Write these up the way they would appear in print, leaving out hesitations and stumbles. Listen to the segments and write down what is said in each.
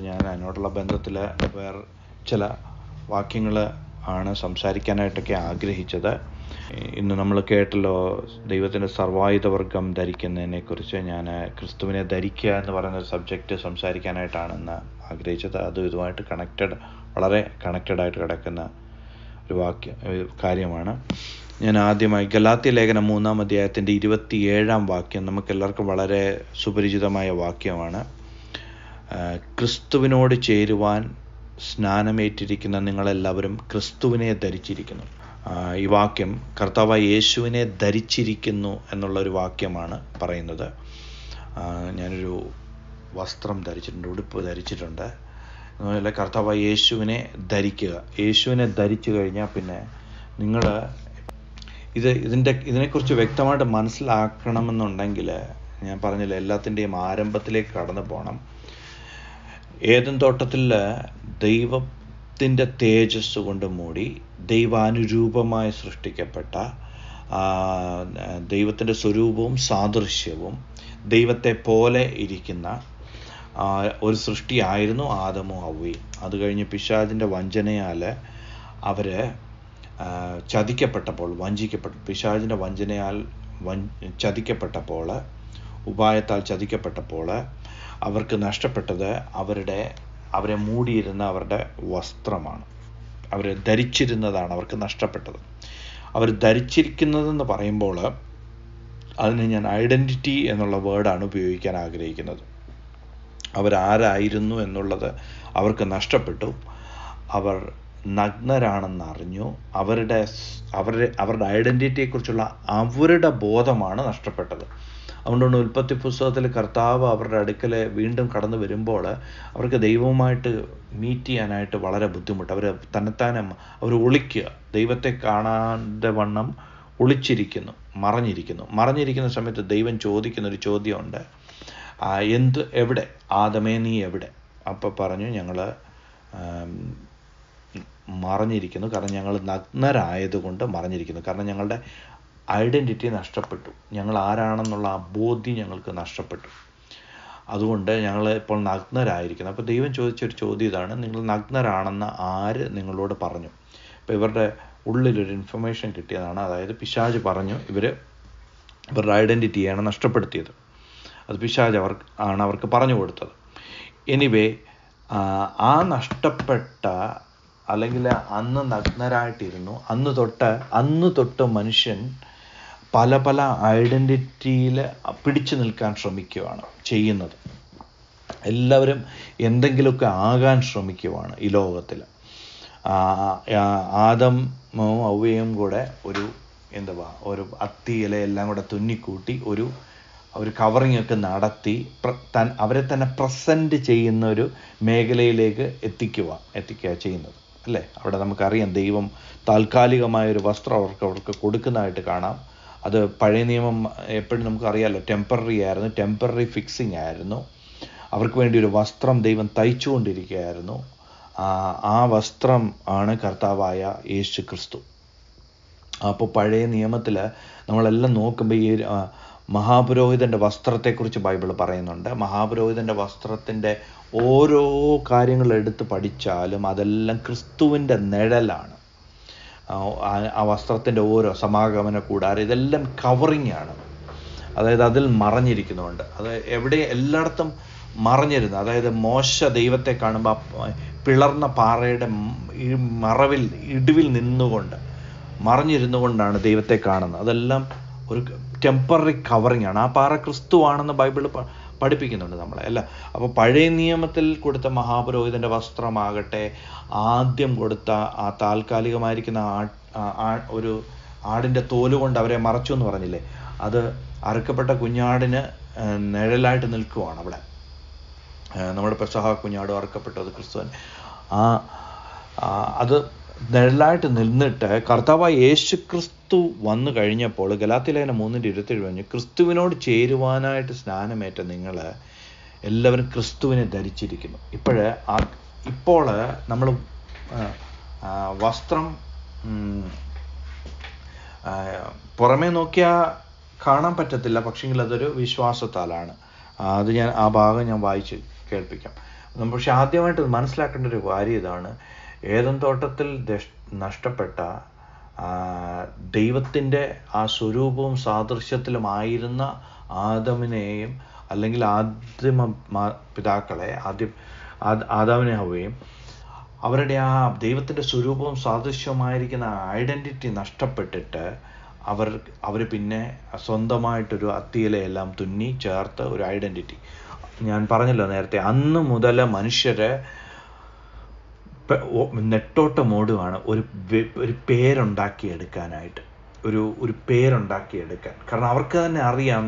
ഞാൻ അതിനോടുള്ള ബന്ധത്തിൽ വേറെ ചില വാക്യങ്ങൾ ആണ് സംസാരിക്കാനായിട്ടൊക്കെ ആഗ്രഹിച്ചത്. ഇന്ന് നമ്മൾ കേട്ടല്ലോ ദൈവത്തിൻ്റെ സർവായുധവർഗം ധരിക്കുന്നതിനെക്കുറിച്ച്. ഞാൻ ക്രിസ്തുവിനെ ധരിക്കുക എന്ന് പറയുന്ന ഒരു സബ്ജക്റ്റ് സംസാരിക്കാനായിട്ടാണ് ഇന്ന് ആഗ്രഹിച്ചത്. അതും ഇതുമായിട്ട് വളരെ കണക്റ്റഡായിട്ട് കിടക്കുന്ന ഒരു കാര്യമാണ്. ഞാൻ ആദ്യമായി ഗലാത്യ ലേഖനം 3-ാം അധ്യായത്തിൻ്റെ 27-ാം വാക്യം നമുക്കെല്ലാവർക്കും വളരെ സുപരിചിതമായ വാക്യമാണ്. ക്രിസ്തുവിനോട് ചേരുവാൻ സ്നാനമേറ്റിരിക്കുന്ന നിങ്ങളെല്ലാവരും ക്രിസ്തുവിനെ ധരിച്ചിരിക്കുന്നു. ഈ വാക്യം കർത്താവായ യേശുവിനെ ധരിച്ചിരിക്കുന്നു എന്നുള്ളൊരു വാക്യമാണ് പറയുന്നത്. ഞാനൊരു വസ്ത്രം ധരിച്ചിട്ടുണ്ട്, ഉടുപ്പ് ധരിച്ചിട്ടുണ്ട്. അതുപോലെ കർത്താവായ യേശുവിനെ ധരിക്കുക. യേശുവിനെ ധരിച്ചു കഴിഞ്ഞാൽ പിന്നെ നിങ്ങൾ ഇതിനെക്കുറിച്ച് വ്യക്തമായിട്ട് മനസ്സിലാക്കണമെന്നുണ്ടെങ്കിൽ ഞാൻ പറഞ്ഞില്ല, എല്ലാത്തിൻ്റെയും ആരംഭത്തിലേക്ക് കടന്നു പോകണം. ഏദൻ തോട്ടത്തിൽ ദൈവത്തിൻ്റെ തേജസ് കൊണ്ട് മൂടി ദൈവാനുരൂപമായി സൃഷ്ടിക്കപ്പെട്ട ദൈവത്തിൻ്റെ സ്വരൂപവും സാദൃശ്യവും ദൈവത്തെ പോലെ ഇരിക്കുന്ന ഒരു സൃഷ്ടിയായിരുന്നു ആദമും ഹവ്വയും. അത് കഴിഞ്ഞ് പിശാചിൻ്റെ വഞ്ചനയാൽ അവർ ചതിക്കപ്പെട്ടപ്പോൾ, പിശാചിൻ്റെ വഞ്ചനയാൽ ചതിക്കപ്പെട്ടപ്പോൾ, ഉപായത്താൽ ചതിക്കപ്പെട്ടപ്പോൾ അവർക്ക് നഷ്ടപ്പെട്ടത് അവരെ മൂടിയിരുന്ന അവരുടെ വസ്ത്രമാണ്. അവർ ധരിച്ചിരുന്നതാണ് അവർക്ക് നഷ്ടപ്പെട്ടത്. അവർ ധരിച്ചിരിക്കുന്നതെന്ന് പറയുമ്പോൾ അതിന് ഞാൻ ഐഡൻറ്റിറ്റി എന്നുള്ള വേർഡാണ് ഉപയോഗിക്കാൻ ആഗ്രഹിക്കുന്നത്. അവരാരായിരുന്നു എന്നുള്ളത് അവർക്ക് നഷ്ടപ്പെട്ടു. അവർ നഗ്നരാണെന്നറിഞ്ഞു. അവരുടെ ഐഡൻറ്റിറ്റിയെക്കുറിച്ചുള്ള അവരുടെ ബോധമാണ് നഷ്ടപ്പെട്ടത്. അതുകൊണ്ടാണ് ഉൽപ്പത്തി പുസ്തകത്തിൽ കർത്താവ് അവരുടെ അടുക്കൽ വീണ്ടും കടന്നു വരുമ്പോൾ അവർക്ക് ദൈവവുമായിട്ട് മീറ്റ് ചെയ്യാനായിട്ട് വളരെ ബുദ്ധിമുട്ട്. അവർ തന്നെത്താനെ അവർ ഒളിക്കുക, ദൈവത്തെ കാണാതെ വണ്ണം മറഞ്ഞിരിക്കുന്ന സമയത്ത് ദൈവം ചോദിക്കുന്നൊരു ചോദ്യമുണ്ട്, എവിടെ ആദമേ നീ എവിടെ? അപ്പം പറഞ്ഞു, ഞങ്ങൾ മറഞ്ഞിരിക്കുന്നു, കാരണം ഞങ്ങൾ നഗ്നരായതുകൊണ്ട് മറഞ്ഞിരിക്കുന്നു. കാരണം ഞങ്ങളുടെ ഐഡൻറ്റിറ്റി നഷ്ടപ്പെട്ടു, ഞങ്ങൾ ആരാണെന്നുള്ള ആ ബോധ്യം ഞങ്ങൾക്ക് നഷ്ടപ്പെട്ടു. അതുകൊണ്ട് ഞങ്ങൾ ഇപ്പോൾ നഗ്നരായിരിക്കുന്നു. അപ്പോൾ ദൈവം ചോദിച്ചൊരു ചോദ്യം ഇതാണ്, നിങ്ങൾ നഗ്നരാണെന്ന് ആര് നിങ്ങളോട് പറഞ്ഞു? അപ്പോൾ ഇവരുടെ ഉള്ളിലൊരു ഇൻഫർമേഷൻ കിട്ടിയതാണ്. അതായത് പിശാച് പറഞ്ഞു ഇവരുടെ ഐഡൻറ്റിറ്റിയാണ് നഷ്ടപ്പെടുത്തിയത്. അത് പിശാച് അവർക്ക് പറഞ്ഞു കൊടുത്തത്. എനിവേ, ആ നഷ്ടപ്പെട്ട അല്ലെങ്കിൽ അന്ന് നഗ്നരായിട്ടിരുന്നു. അന്ന് തൊട്ട് മനുഷ്യൻ പല ഐഡൻറ്റിറ്റിയിൽ പിടിച്ചു നിൽക്കാൻ ശ്രമിക്കുകയാണ് ചെയ്യുന്നത്. എല്ലാവരും എന്തെങ്കിലുമൊക്കെ ആകാൻ ശ്രമിക്കുകയാണ് ഈ ലോകത്തിൽ. ആദമും ഹവ്വയും കൂടെ ഒരു അത്തിയിലെല്ലാം കൂടെ തുന്നിക്കൂട്ടി ഒരു കവറിങ് ഒക്കെ നടത്തി അവരെ തന്നെ പ്രസൻറ്റ് ചെയ്യുന്ന ഒരു മേഖലയിലേക്ക് എത്തിക്കുക ചെയ്യുന്നത് അല്ലേ. അവിടെ നമുക്കറിയാം, ദൈവം താൽക്കാലികമായൊരു വസ്ത്രം അവർക്ക് കൊടുക്കുന്നതായിട്ട് കാണാം. അത് പഴയ നിയമം എപ്പോഴും നമുക്കറിയാമല്ലോ, ടെമ്പററി ഫിക്സിങ് ആയിരുന്നു. അവർക്ക് വേണ്ടി ഒരു വസ്ത്രം ദൈവം തയ്ച്ചുകൊണ്ടിരിക്കുകയായിരുന്നു. ആ വസ്ത്രം ആണ് കർത്താവായ യേശു ക്രിസ്തു. അപ്പോൾ പഴയ നിയമത്തിൽ നമ്മളെല്ലാം നോക്കുമ്പോൾ ഈ മഹാപുരോഹിതൻ്റെ വസ്ത്രത്തെക്കുറിച്ച് ബൈബിൾ പറയുന്നുണ്ട്. മഹാപുരോഹിതൻ്റെ വസ്ത്രത്തിൻ്റെ ഓരോ കാര്യങ്ങൾ എടുത്ത് പഠിച്ചാലും അതെല്ലാം ക്രിസ്തുവിൻ്റെ നിഴലാണ്. ആ വസ്ത്രത്തിൻ്റെ ഓരോ സമാഗമന കൂടാരം ഇതെല്ലാം കവറിങ് ആണ്. അതായത് അതിൽ മറഞ്ഞിരിക്കുന്നുണ്ട്. അത് എല്ലായിടത്തും മറഞ്ഞിരുന്നു. അതായത് മോശ ദൈവത്തെ കാണുമ്പോൾ പിളർന്ന പാറയുടെ ഇടിവിൽ മറഞ്ഞിരുന്നു കൊണ്ടാണ് ദൈവത്തെ കാണുന്നത്. അതെല്ലാം ഒരു ടെമ്പററി കവറിങ് ആണ്. ആ പാറ ക്രിസ്തുവാണെന്ന് ബൈബിൾ പഠിപ്പിക്കുന്നുണ്ട് നമ്മളെ അല്ല. അപ്പോൾ പഴയ നിയമത്തിൽ കൊടുത്ത മഹാപുരോഹിതൻ്റെ വസ്ത്രമാകട്ടെ, ആദ്യം കൊടുത്ത ആ താൽക്കാലികമായിരിക്കുന്ന ഒരു ആടിൻ്റെ തോല് കൊണ്ട് അവരെ മറച്ചു എന്ന് പറഞ്ഞില്ലേ, അത് അറുക്കപ്പെട്ട കുഞ്ഞാടിന് നിഴലായിട്ട് നിൽക്കുവാണ് അവിടെ. നമ്മുടെ പെസഹ കുഞ്ഞാട് അറുക്കപ്പെട്ടത് ക്രിസ്തുവൻ. അത് നിഴലായിട്ട് നിന്നിട്ട് കർത്താവായ യേശു ക്രിസ്തു വന്നു കഴിഞ്ഞപ്പോൾ ഗലാത്യ ലേഖനം 3:27 പറഞ്ഞു, ക്രിസ്തുവിനോട് ചേരുവാനായിട്ട് സ്നാനമേറ്റ നിങ്ങൾ എല്ലാവരും ക്രിസ്തുവിനെ ധരിച്ചിരിക്കുന്നു. ഇപ്പോൾ നമ്മൾ വസ്ത്രം പുറമേ നോക്കിയാൽ കാണാൻ പറ്റത്തില്ല, പക്ഷെങ്കിൽ അതൊരു വിശ്വാസത്താലാണ്. ആ ഭാഗം ഞാൻ വായിച്ച് കേൾപ്പിക്കാം. പക്ഷെ ആദ്യമായിട്ട് മനസ്സിലാക്കേണ്ട ഒരു കാര്യം ഇതാണ്, ഏദൻ തോട്ടത്തിൽ നഷ്ടപ്പെട്ട ദൈവത്തിൻ്റെ ആ സ്വരൂപവും സാദൃശ്യത്തിലുമായിരുന്ന ആദമിനെയും അല്ലെങ്കിൽ ആദിമ പിതാക്കളെ, ആദാമിനെ ഹവ്വയും അവരുടെ ആ ദൈവത്തിൻ്റെ സ്വരൂപവും സാദൃശ്യവുമായിരിക്കുന്ന ഐഡൻറ്റിറ്റി നഷ്ടപ്പെട്ടിട്ട് അവർ പിന്നെ സ്വന്തമായിട്ടൊരു അത്തിയിലയെല്ലാം തുന്നി ചേർത്ത് ഒരു ഐഡൻറ്റിറ്റി. ഞാൻ പറഞ്ഞല്ലോ നേരത്തെ, അന്ന് മുതൽ മനുഷ്യരെ നെട്ടോട്ടമോടുകയാണ് ഒരു പേരുണ്ടാക്കിയെടുക്കാനായിട്ട്, ഒരു പേരുണ്ടാക്കിയെടുക്കാൻ. കാരണം അവർക്ക് തന്നെ അറിയാം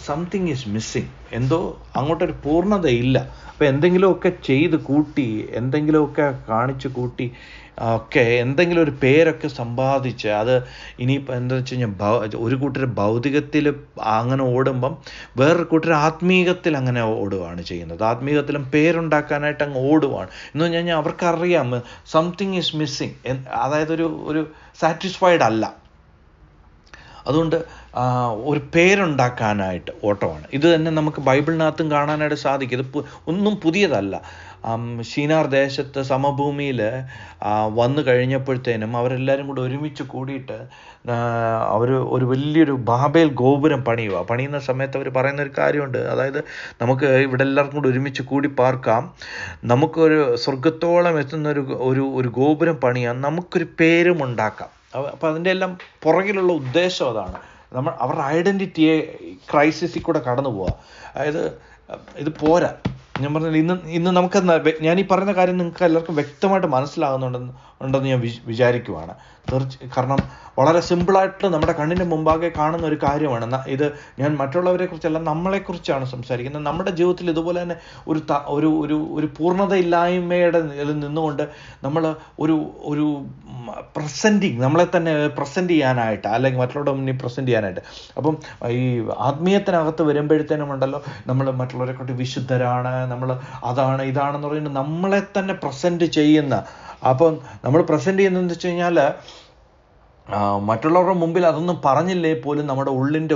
സംതിങ് ഈസ് മിസ്സിങ്, എന്തോ അങ്ങോട്ടൊരു പൂർണ്ണതയില്ല. അപ്പോൾ എന്തെങ്കിലുമൊക്കെ ചെയ്ത് കൂട്ടി, എന്തെങ്കിലുമൊക്കെ കാണിച്ചു കൂട്ടി ഒക്കെ എന്തെങ്കിലും ഒരു പേരൊക്കെ സമ്പാദിച്ച്, അത് ഇനിയിപ്പോൾ എന്താണെന്ന് വെച്ച് കഴിഞ്ഞാൽ ഒരു കൂട്ടർ ഭൗതികത്തിൽ അങ്ങനെ ഓടുമ്പം വേറൊരു കൂട്ടർ ആത്മീകത്തിൽ അങ്ങനെ ഓടുകയാണ് ചെയ്യുന്നത്. ആത്മീകത്തിലും പേരുണ്ടാക്കാനായിട്ട് അങ്ങ് ഓടുവാണ്. എന്ന് പറഞ്ഞു കഴിഞ്ഞാൽ അവർക്കറിയാം സംതിങ് ഈസ് മിസ്സിങ്, അതായത് ഒരു സാറ്റിസ്ഫൈഡ് അല്ല. അതുകൊണ്ട് ഒരു പേരുണ്ടാക്കാനായിട്ട് ഓട്ടമാണ്. ഇത് തന്നെ നമുക്ക് ബൈബിളിനകത്തും കാണാനായിട്ട് സാധിക്കും. ഇത് ഒന്നും പുതിയതല്ല. ഷീനാർ ദേശത്ത് സമഭൂമിയിൽ വന്നു കഴിഞ്ഞപ്പോഴത്തേനും അവരെല്ലാവരും കൂടെ ഒരുമിച്ച് കൂടിയിട്ട് ഒരു വലിയൊരു ബാബേൽ ഗോപുരം പണിയുന്ന സമയത്ത് അവർ പറയുന്നൊരു കാര്യമുണ്ട്. അതായത് നമുക്ക് ഇവിടെ എല്ലാവർക്കും കൂടെ ഒരുമിച്ച് കൂടി പാർക്കാം, നമുക്കൊരു സ്വർഗത്തോളം എത്തുന്ന ഒരു ഗോപുരം പണിയാം, നമുക്കൊരു പേരും ഉണ്ടാക്കാം. അപ്പം അതിൻ്റെ എല്ലാം പുറകിലുള്ള ഉദ്ദേശം അതാണ്. അവരുടെ ഐഡൻറ്റിറ്റിയെ ക്രൈസിസിൽ കൂടെ കടന്നു പോവുക. അതായത് ഇത് പോരാ. ഞാൻ പറഞ്ഞില്ല, ഇന്ന് നമുക്ക് ഞാനീ പറയുന്ന കാര്യം നിങ്ങൾക്ക് എല്ലാവർക്കും വ്യക്തമായിട്ട് മനസ്സിലാകുന്നുണ്ടെന്ന് ഞാൻ വിചാരിക്കുവാണ്. കാരണം വളരെ സിമ്പിളായിട്ട് നമ്മുടെ കണ്ണിന് മുമ്പാകെ കാണുന്ന ഒരു കാര്യമാണ് ഇത്. ഞാൻ മറ്റുള്ളവരെ കുറിച്ചല്ല, നമ്മളെക്കുറിച്ചാണ് സംസാരിക്കുന്നത്. നമ്മുടെ ജീവിതത്തിൽ ഇതുപോലെ തന്നെ ഒരു പൂർണ്ണതയില്ലായ്മയുടെ നിന്നുകൊണ്ട് നമ്മൾ ഒരു പ്രസൻറ്റിങ്, നമ്മളെ തന്നെ പ്രസൻറ്റ് ചെയ്യാനായിട്ട്, അല്ലെങ്കിൽ മറ്റുള്ളവരുടെ മുന്നിൽ പ്രസൻറ്റ് ചെയ്യാനായിട്ട്. അപ്പം ഈ ആത്മീയത്തിനകത്ത് വരുമ്പോഴത്തേനും ഉണ്ടല്ലോ, നമ്മൾ മറ്റുള്ളവരെ കൊണ്ട് വിശുദ്ധരാണ്, നമ്മൾ അതാണ് ഇതാണെന്ന് പറയുന്നത് നമ്മളെ തന്നെ പ്രസൻറ്റ് ചെയ്യുന്ന. അപ്പം നമ്മൾ പ്രസൻറ്റ് ചെയ്യുന്നതെന്ന് വെച്ച് കഴിഞ്ഞാൽ മറ്റുള്ളവരുടെ മുമ്പിൽ അതൊന്നും പറഞ്ഞില്ലേ പോലും നമ്മുടെ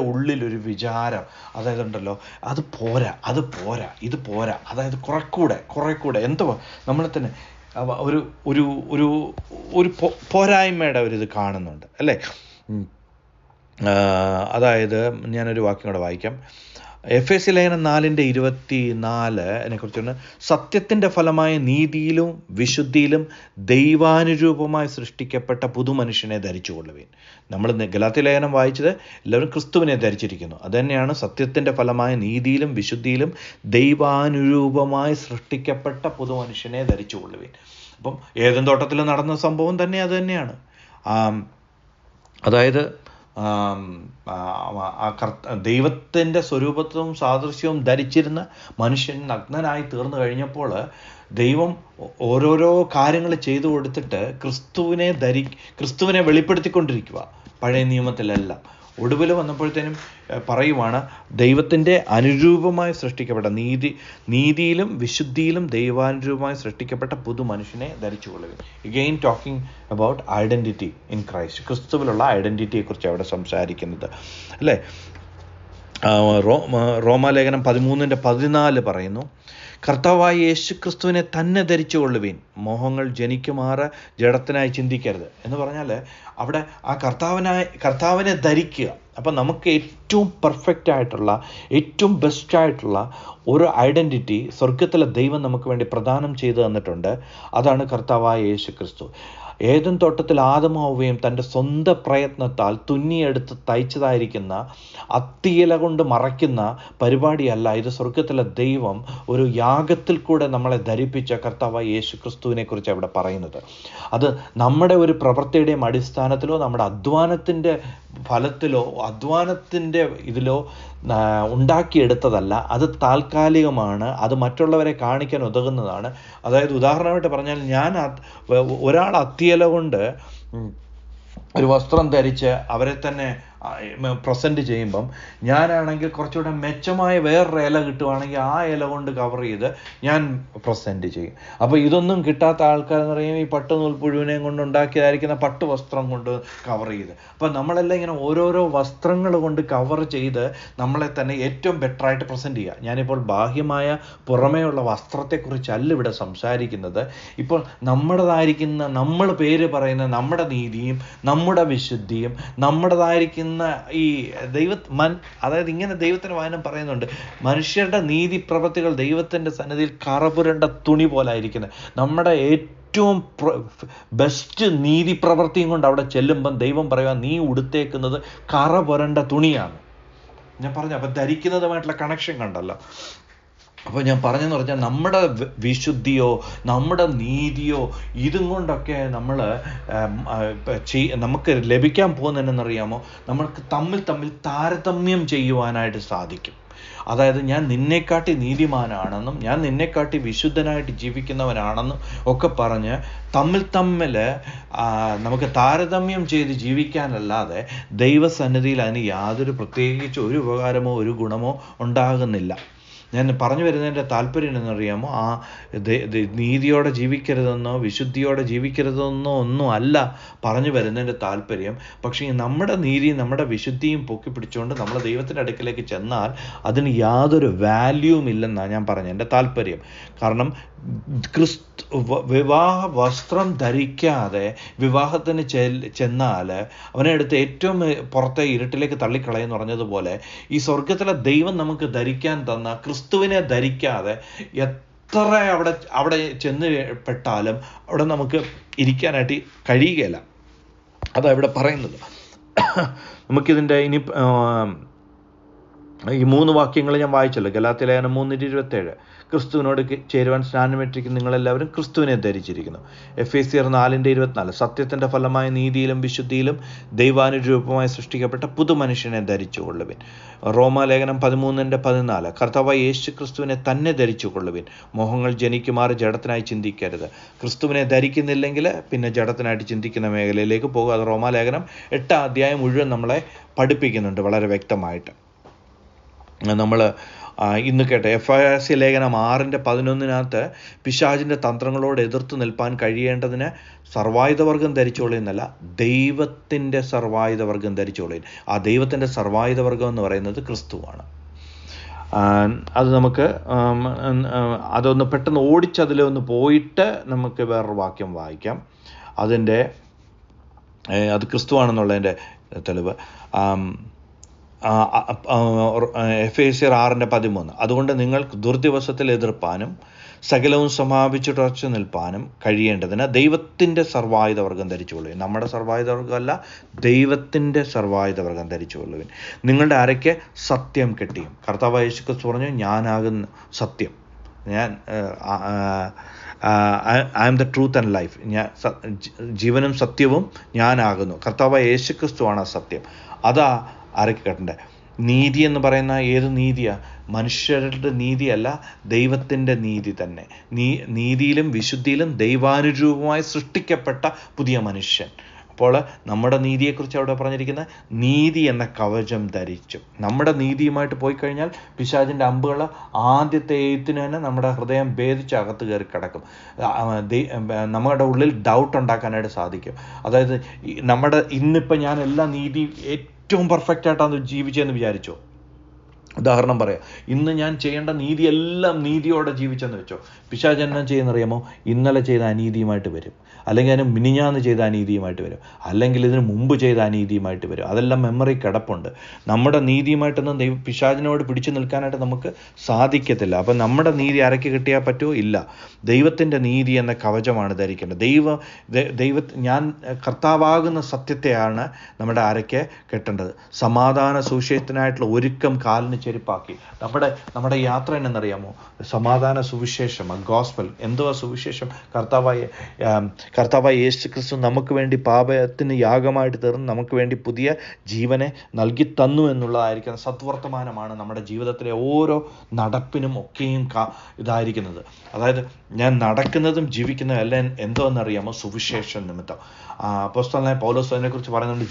ഉള്ളിലൊരു വിചാരം, അതായത് ഉണ്ടല്ലോ, ഇത് പോരാ, അതായത് കുറെ കൂടെ എന്തോ നമ്മളെ തന്നെ ഒരു പോരായ്മയുടെ ഒരു കാണുന്നുണ്ട് അല്ലേ. അതായത് ഞാനൊരു വാക്യം കൂടെ വായിക്കാം. എഫേസ്യ ലേഖനം 4:24 കുറിച്ചാണ്, സത്യത്തിൻ്റെ ഫലമായ നീതിയിലും വിശുദ്ധിയിലും ദൈവാനുരൂപമായി സൃഷ്ടിക്കപ്പെട്ട പുതുമനുഷ്യനെ ധരിച്ചുകൊള്ളുവീൻ. നമ്മൾ ഗലാത്യ ലേഖനം വായിച്ചത് എല്ലാവരും ക്രിസ്തുവിനെ ധരിച്ചിരിക്കുന്നു. അതുതന്നെയാണ് സത്യത്തിൻ്റെ ഫലമായ നീതിയിലും വിശുദ്ധിയിലും ദൈവാനുരൂപമായി സൃഷ്ടിക്കപ്പെട്ട പുതുമനുഷ്യനെ ധരിച്ചുകൊള്ളുവീൻ. അപ്പം ഏദൻ തോട്ടത്തിൽ നടന്ന സംഭവം തന്നെ അത് തന്നെയാണ്. അതായത് ദൈവത്തിൻ്റെ സ്വരൂപത്വവും സാദൃശ്യവും ധരിച്ചിരുന്ന മനുഷ്യൻ നഗ്നനായി തീർന്നു കഴിഞ്ഞപ്പോൾ ദൈവം ഓരോരോ കാര്യങ്ങൾ ചെയ്തു കൊടുത്തിട്ട് ക്രിസ്തുവിനെ വെളിപ്പെടുത്തിക്കൊണ്ടിരിക്കുക പഴയ നിയമത്തിലെല്ലാം. ഒടുവിൽ വന്നപ്പോഴത്തേനും പറയുവാണ്, ദൈവത്തിൻ്റെ അനുരൂപമായി സൃഷ്ടിക്കപ്പെട്ട നീതിയിലും വിശുദ്ധിയിലും ദൈവാനുരൂപമായി സൃഷ്ടിക്കപ്പെട്ട പുതു മനുഷ്യനെ ധരിച്ചുകൊള്ളുക. Again talking about identity in Christ. ക്രിസ്തുവിലുള്ള ഐഡൻറ്റിറ്റിയെക്കുറിച്ച് അവിടെ സംസാരിക്കുന്നത് അല്ലേ. റോമാലേഖനം 13:14 പറയുന്നു, കർത്താവായ യേശു ക്രിസ്തുവിനെ തന്നെ ധരിച്ചുകൊള്ളുവീൻ, മോഹങ്ങൾ ജനിക്കുമാറ് ജഡത്തിനായി ചിന്തിക്കരുത് എന്ന് പറഞ്ഞാൽ അവിടെ ആ കർത്താവിനെ ധരിക്കുക. അപ്പം നമുക്ക് ഏറ്റവും പെർഫെക്റ്റ് ആയിട്ടുള്ള, ഏറ്റവും ബെസ്റ്റായിട്ടുള്ള ഒരു ഐഡൻറ്റിറ്റി സ്വർഗത്തിലെ ദൈവം നമുക്ക് വേണ്ടി പ്രദാനം ചെയ്തു തന്നിട്ടുണ്ട്. അതാണ് കർത്താവായ യേശു ക്രിസ്തു. ഏദൻ തോട്ടത്തിൽ ആദമും ഹവ്വയും തൻ്റെ സ്വന്തം പ്രയത്നത്താൽ തുന്നിയെടുത്ത് തയ്ച്ചതായിരിക്കുന്ന അത്തിയില കൊണ്ട് മറയ്ക്കുന്ന പരിപാടിയല്ല ഇത്. സ്വർഗത്തിലെ ദൈവം ഒരു യാഗത്തിൽ കൂടെ നമ്മളെ ധരിപ്പിച്ച കർത്താവായ യേശു ക്രിസ്തുവിനെ കുറിച്ച് അവിടെ പറയുന്നത്. അത് നമ്മുടെ ഒരു പ്രവൃത്തിയുടെയും അടിസ്ഥാനത്തിലോ നമ്മുടെ അധ്വാനത്തിൻ്റെ ഫലത്തിലോ അധ്വാനത്തിൻ്റെ ഇതിലോ ഉണ്ടാക്കിയെടുത്തതല്ല. അത് താൽക്കാലികമാണ്. അത് മറ്റുള്ളവരെ കാണിക്കാൻ ഉതകുന്നതാണ്. അതായത് ഉദാഹരണമായിട്ട് പറഞ്ഞാൽ, ഒരാൾ അത്തിയില കൊണ്ട് ഒരു വസ്ത്രം ധരിച്ച് അവരെ തന്നെ പ്രസൻറ്റ് ചെയ്യുമ്പം ഞാനാണെങ്കിൽ കുറച്ചുകൂടെ മെച്ചമായ വേറൊരു ഇല കിട്ടുവാണെങ്കിൽ ആ ഇല കൊണ്ട് കവർ ചെയ്ത് ഞാൻ പ്രസൻറ്റ് ചെയ്യും. അപ്പോൾ ഇതൊന്നും കിട്ടാത്ത ആൾക്കാരെന്ന് പറയുമ്പോൾ ഈ പട്ട് നൂൽപ്പുഴുവിനെയും കൊണ്ട് ഉണ്ടാക്കിയതായിരിക്കുന്ന പട്ട് വസ്ത്രം കൊണ്ട് കവർ ചെയ്ത്, അപ്പോൾ നമ്മളെല്ലാം ഇങ്ങനെ ഓരോരോ വസ്ത്രങ്ങൾ കൊണ്ട് കവർ ചെയ്ത് നമ്മളെ തന്നെ ഏറ്റവും ബെറ്ററായിട്ട് പ്രസൻറ്റ് ചെയ്യുക. ഞാനിപ്പോൾ ബാഹ്യമായ പുറമേയുള്ള വസ്ത്രത്തെക്കുറിച്ചല്ല ഇവിടെ സംസാരിക്കുന്നത്. ഇപ്പോൾ നമ്മുടേതായിരിക്കുന്ന, നമ്മൾ പേര് പറയുന്ന നമ്മുടെ നീതിയും നമ്മുടെ വിശുദ്ധിയും നമ്മുടേതായിരിക്കുന്ന ഈ അതായത് ഇങ്ങനെ ദൈവത്തിൻ്റെ വചനം പറയുന്നുണ്ട്, മനുഷ്യരുടെ നീതി പ്രവൃത്തികൾ ദൈവത്തിൻ്റെ സന്നിധിയിൽ കറപുരണ്ട തുണി പോലായിരിക്കുന്നത്. നമ്മുടെ ഏറ്റവും ബെസ്റ്റ് നീതി പ്രവൃത്തിയും കൊണ്ട് അവിടെ ചെല്ലുമ്പം ദൈവം പറയുക, നീ ഉടുത്തേക്കുന്നത് കറ പുരണ്ട തുണിയാണ്. ഞാൻ പറഞ്ഞു, അപ്പം ധരിക്കുന്നതുമായിട്ടുള്ള കണക്ഷൻ കണ്ടല്ലോ. അപ്പോൾ ഞാൻ പറഞ്ഞെന്ന് പറഞ്ഞാൽ നമ്മുടെ വിശുദ്ധിയോ നമ്മുടെ നീതിയോ ഇതും കൊണ്ടൊക്കെ നമുക്ക് ലഭിക്കാൻ പോകുന്നതെന്നറിയാമോ, നമ്മൾക്ക് തമ്മിൽ താരതമ്യം ചെയ്യുവാനായിട്ട് സാധിക്കും. അതായത് ഞാൻ നിന്നെക്കാട്ടി നീതിമാനാണെന്നും ഞാൻ നിന്നെക്കാട്ടി വിശുദ്ധനായിട്ട് ജീവിക്കുന്നവനാണെന്നും ഒക്കെ പറഞ്ഞ് തമ്മിൽ നമുക്ക് താരതമ്യം ചെയ്ത് ജീവിക്കാനല്ലാതെ ദൈവസന്നിധിയിൽ അതിന് യാതൊരു പ്രത്യേകിച്ച് ഒരു ഉപകാരമോ ഒരു ഗുണമോ ഉണ്ടാകുന്നില്ല. ഞാൻ പറഞ്ഞു വരുന്നതിൻ്റെ താല്പര്യം എന്നറിയാമോ, ആ നീതിയോടെ ജീവിക്കരുതെന്നോ വിശുദ്ധിയോടെ ജീവിക്കരുതെന്നോ ഒന്നും അല്ല പറഞ്ഞു വരുന്നതിൻ്റെ താല്പര്യം. പക്ഷേ നമ്മുടെ നീതിയും നമ്മുടെ വിശുദ്ധിയും പൊക്കി പിടിച്ചുകൊണ്ട് നമ്മൾ ദൈവത്തിൻ്റെ അടുക്കലേക്ക് ചെന്നാൽ അതിന് യാതൊരു വാല്യൂവും ഇല്ലെന്നാണ് ഞാൻ പറഞ്ഞത് എൻ്റെ താല്പര്യം. കാരണം വിവാഹ വസ്ത്രം ധരിക്കാതെ വിവാഹത്തിന് ചെന്നാൽ അവനെ എടുത്ത് ഏറ്റവും പുറത്തെ ഇരുട്ടിലേക്ക് തള്ളിക്കളയെന്ന് പറഞ്ഞതുപോലെ ഈ സ്വർഗത്തിലെ ദൈവം നമുക്ക് ധരിക്കാൻ തന്ന ക്രിസ്തുവിനെ ധരിക്കാതെ എത്ര അവിടെ ചെന്ന് പെട്ടാലും അവിടെ നമുക്ക് ഇരിക്കാനായിട്ട് കഴിയുകയില്ല. അതാണ് ഇവിടെ പറയുന്നത്. നമുക്കിതിൻ്റെ ഇനി ഈ 3 വാക്യങ്ങൾ ഞാൻ വായിച്ചല്ലോ. ഗലാത്യ ലേഖനം 3:27, ക്രിസ്തുവിനോട് ചേരുവാൻ സ്നാനമേറ്റിരിക്കുന്ന നിങ്ങളെല്ലാവരും ക്രിസ്തുവിനെ ധരിച്ചിരിക്കുന്നു. എഫേസ്യർ 4:24, സത്യത്തിൻ്റെ ഫലമായ നീതിയിലും വിശുദ്ധിയിലും ദൈവാനുരൂപമായി സൃഷ്ടിക്കപ്പെട്ട പുതുമനുഷ്യനെ ധരിച്ചുകൊള്ളുവിൻ. റോമാലേഖനം 13:14, കർത്താവായ യേശു ക്രിസ്തുവിനെ തന്നെ ധരിച്ചുകൊള്ളുവിൻ. മോഹങ്ങൾ ജനിക്കുമാറ് ജഡത്തിനായി ചിന്തിക്കരുത്. ക്രിസ്തുവിനെ ധരിക്കുന്നില്ലെങ്കിൽ പിന്നെ ജഡത്തിനായിട്ട് ചിന്തിക്കുന്ന മേഖലയിലേക്ക് പോകുക. അത് റോമാലേഖനം 8 അധ്യായം മുഴുവൻ നമ്മളെ പഠിപ്പിക്കുന്നുണ്ട് വളരെ വ്യക്തമായിട്ട്. നമ്മൾ ഇന്ന് കേട്ട എഫേസ്യ ലേഖനം 6:11 പിശാചിൻ്റെ തന്ത്രങ്ങളോട് എതിർത്ത് നിൽപ്പാൻ കഴിയേണ്ടതിന് സർവായുധവർഗം ധരിച്ചോളിയെന്നല്ല, ദൈവത്തിൻ്റെ സർവായുധവർഗം ധരിച്ചോളിൻ. ആ ദൈവത്തിൻ്റെ സർവായുധവർഗം എന്ന് പറയുന്നത് ക്രിസ്തുവാണ്. അത് നമുക്ക് അതൊന്ന് പെട്ടെന്ന് ഓടിച്ചതിലൊന്ന് പോയിട്ട് നമുക്ക് വേറൊരു വാക്യം വായിക്കാം. അത് ക്രിസ്തുവാണെന്നുള്ളതിൻ്റെ തെളിവ് എഫേസ്യർ 6:13, അതുകൊണ്ട് നിങ്ങൾ ദുർദിവസത്തിൽ എതിർപ്പാനും സകലവും സമാപിച്ചുടച്ചു നിൽപ്പാനും കഴിയേണ്ടതിന് ദൈവത്തിൻ്റെ സർവായുധവർഗം ധരിച്ചുകൊള്ളുവിൻ. നമ്മുടെ സർവായുധവർഗമല്ല, ദൈവത്തിൻ്റെ സർവായുധവർഗം ധരിച്ചുകൊള്ളുവിൻ. നിങ്ങളുടെ അരയ്ക്ക് സത്യം കെട്ടിയും. കർത്താവായ യേശു ക്രിസ്തു പറഞ്ഞു, ഞാനാകുന്നു സത്യം, I am the truth and life, ജീവനും സത്യവും ഞാനാകുന്നു. കർത്താവായ യേശു ക്രിസ്തുവാണ് ആ സത്യം. അതാ അരയ്ക്ക് കെട്ടേണ്ടത്. നീതി എന്ന് പറയുന്ന ഏത് നീതിയാണ്? മനുഷ്യരുടെ നീതിയല്ല, ദൈവത്തിൻ്റെ നീതി തന്നെ. നീതിയിലും വിശുദ്ധിയിലും ദൈവാനുരൂപമായി സൃഷ്ടിക്കപ്പെട്ട പുതിയ മനുഷ്യൻ. അപ്പോൾ നമ്മുടെ നീതിയെക്കുറിച്ച് അവിടെ പറഞ്ഞിരിക്കുന്ന നീതി എന്ന കവചം ധരിച്ചു. നമ്മുടെ നീതിയുമായിട്ട് പോയി കഴിഞ്ഞാൽ പിശാചിൻ്റെ അമ്പുകൾ ആദ്യത്തെ എഴുത്തിന് തന്നെ നമ്മുടെ ഹൃദയം ഭേദിച്ച് അകത്ത് കയറി കിടക്കും. നമ്മുടെ ഉള്ളിൽ ഡൗട്ട് ഉണ്ടാക്കാനായിട്ട് സാധിക്കും. അതായത് ഇന്നിപ്പോൾ ഞാൻ എല്ലാ നീതി ഏറ്റവും പെർഫെക്റ്റ് ആയിട്ടാണ് ജീവിച്ചതെന്ന് വിചാരിച്ചോ? ഉദാഹരണം പറയാം, ഇന്ന് ഞാൻ ചെയ്യേണ്ട നീതിയെല്ലാം നീതിയോടെ ജീവിച്ചെന്ന് വെച്ചോ. പിശാച് എന്നാ ചെയ്യുന്നറിയാമോ? ഇന്നലെ ചെയ്ത അനീതിയുമായിട്ട് വരും, അല്ലെങ്കിൽ അതിന് മിനിഞ്ഞാന്ന് ചെയ്ത അനീതിയുമായിട്ട് വരും, അല്ലെങ്കിൽ ഇതിന് മുമ്പ് ചെയ്ത അനീതിയുമായിട്ട് വരും. അതെല്ലാം മെമ്മറി കിടപ്പുണ്ട്. നമ്മുടെ നീതിയുമായിട്ടൊന്നും പിശാചിനോട് പിടിച്ചു നിൽക്കാനായിട്ട് നമുക്ക് സാധിക്കത്തില്ല. അപ്പം നമ്മുടെ നീതി അരയ്ക്ക് കിട്ടിയാൽ പറ്റുമോ? ഇല്ല. ദൈവത്തിൻ്റെ നീതി എന്ന കവചമാണ് ധരിക്കേണ്ടത്. ഞാൻ കർത്താവാകുന്ന സത്യത്തെയാണ് നമ്മുടെ അരയ്ക്ക് കെട്ടേണ്ടത്. സമാധാന സുവിശേഷത്തിനായിട്ടുള്ള ഒരുക്കം കാലിന് ചെരുപ്പാക്കി. നമ്മുടെ യാത്ര എന്നറിയാമോ? സമാധാന സുവിശേഷം, ഗോസ്പൽ. എന്തുവാ സുവിശേഷം? കർത്താവായ യേശു ക്രിസ്തു നമുക്ക് വേണ്ടി പാപത്തിന് യാഗമായിട്ട് തീർന്ന് നമുക്ക് വേണ്ടി പുതിയ ജീവനെ നൽകി തന്നു എന്നുള്ളതായിരിക്കുന്ന സദ്വർത്തമാനമാണ് നമ്മുടെ ജീവിതത്തിലെ ഓരോ നടപ്പിനും ഒക്കെയും ഇതായിരിക്കുന്നത്. അതായത് ഞാൻ നടക്കുന്നതും ജീവിക്കുന്നതും എല്ലാം എന്തോന്നറിയാമോ? സുവിശേഷം നിമിത്തം. അപ്പോസ്തലനായ പൗലോസ് അതിനെക്കുറിച്ച് പറയുന്നുണ്ട്,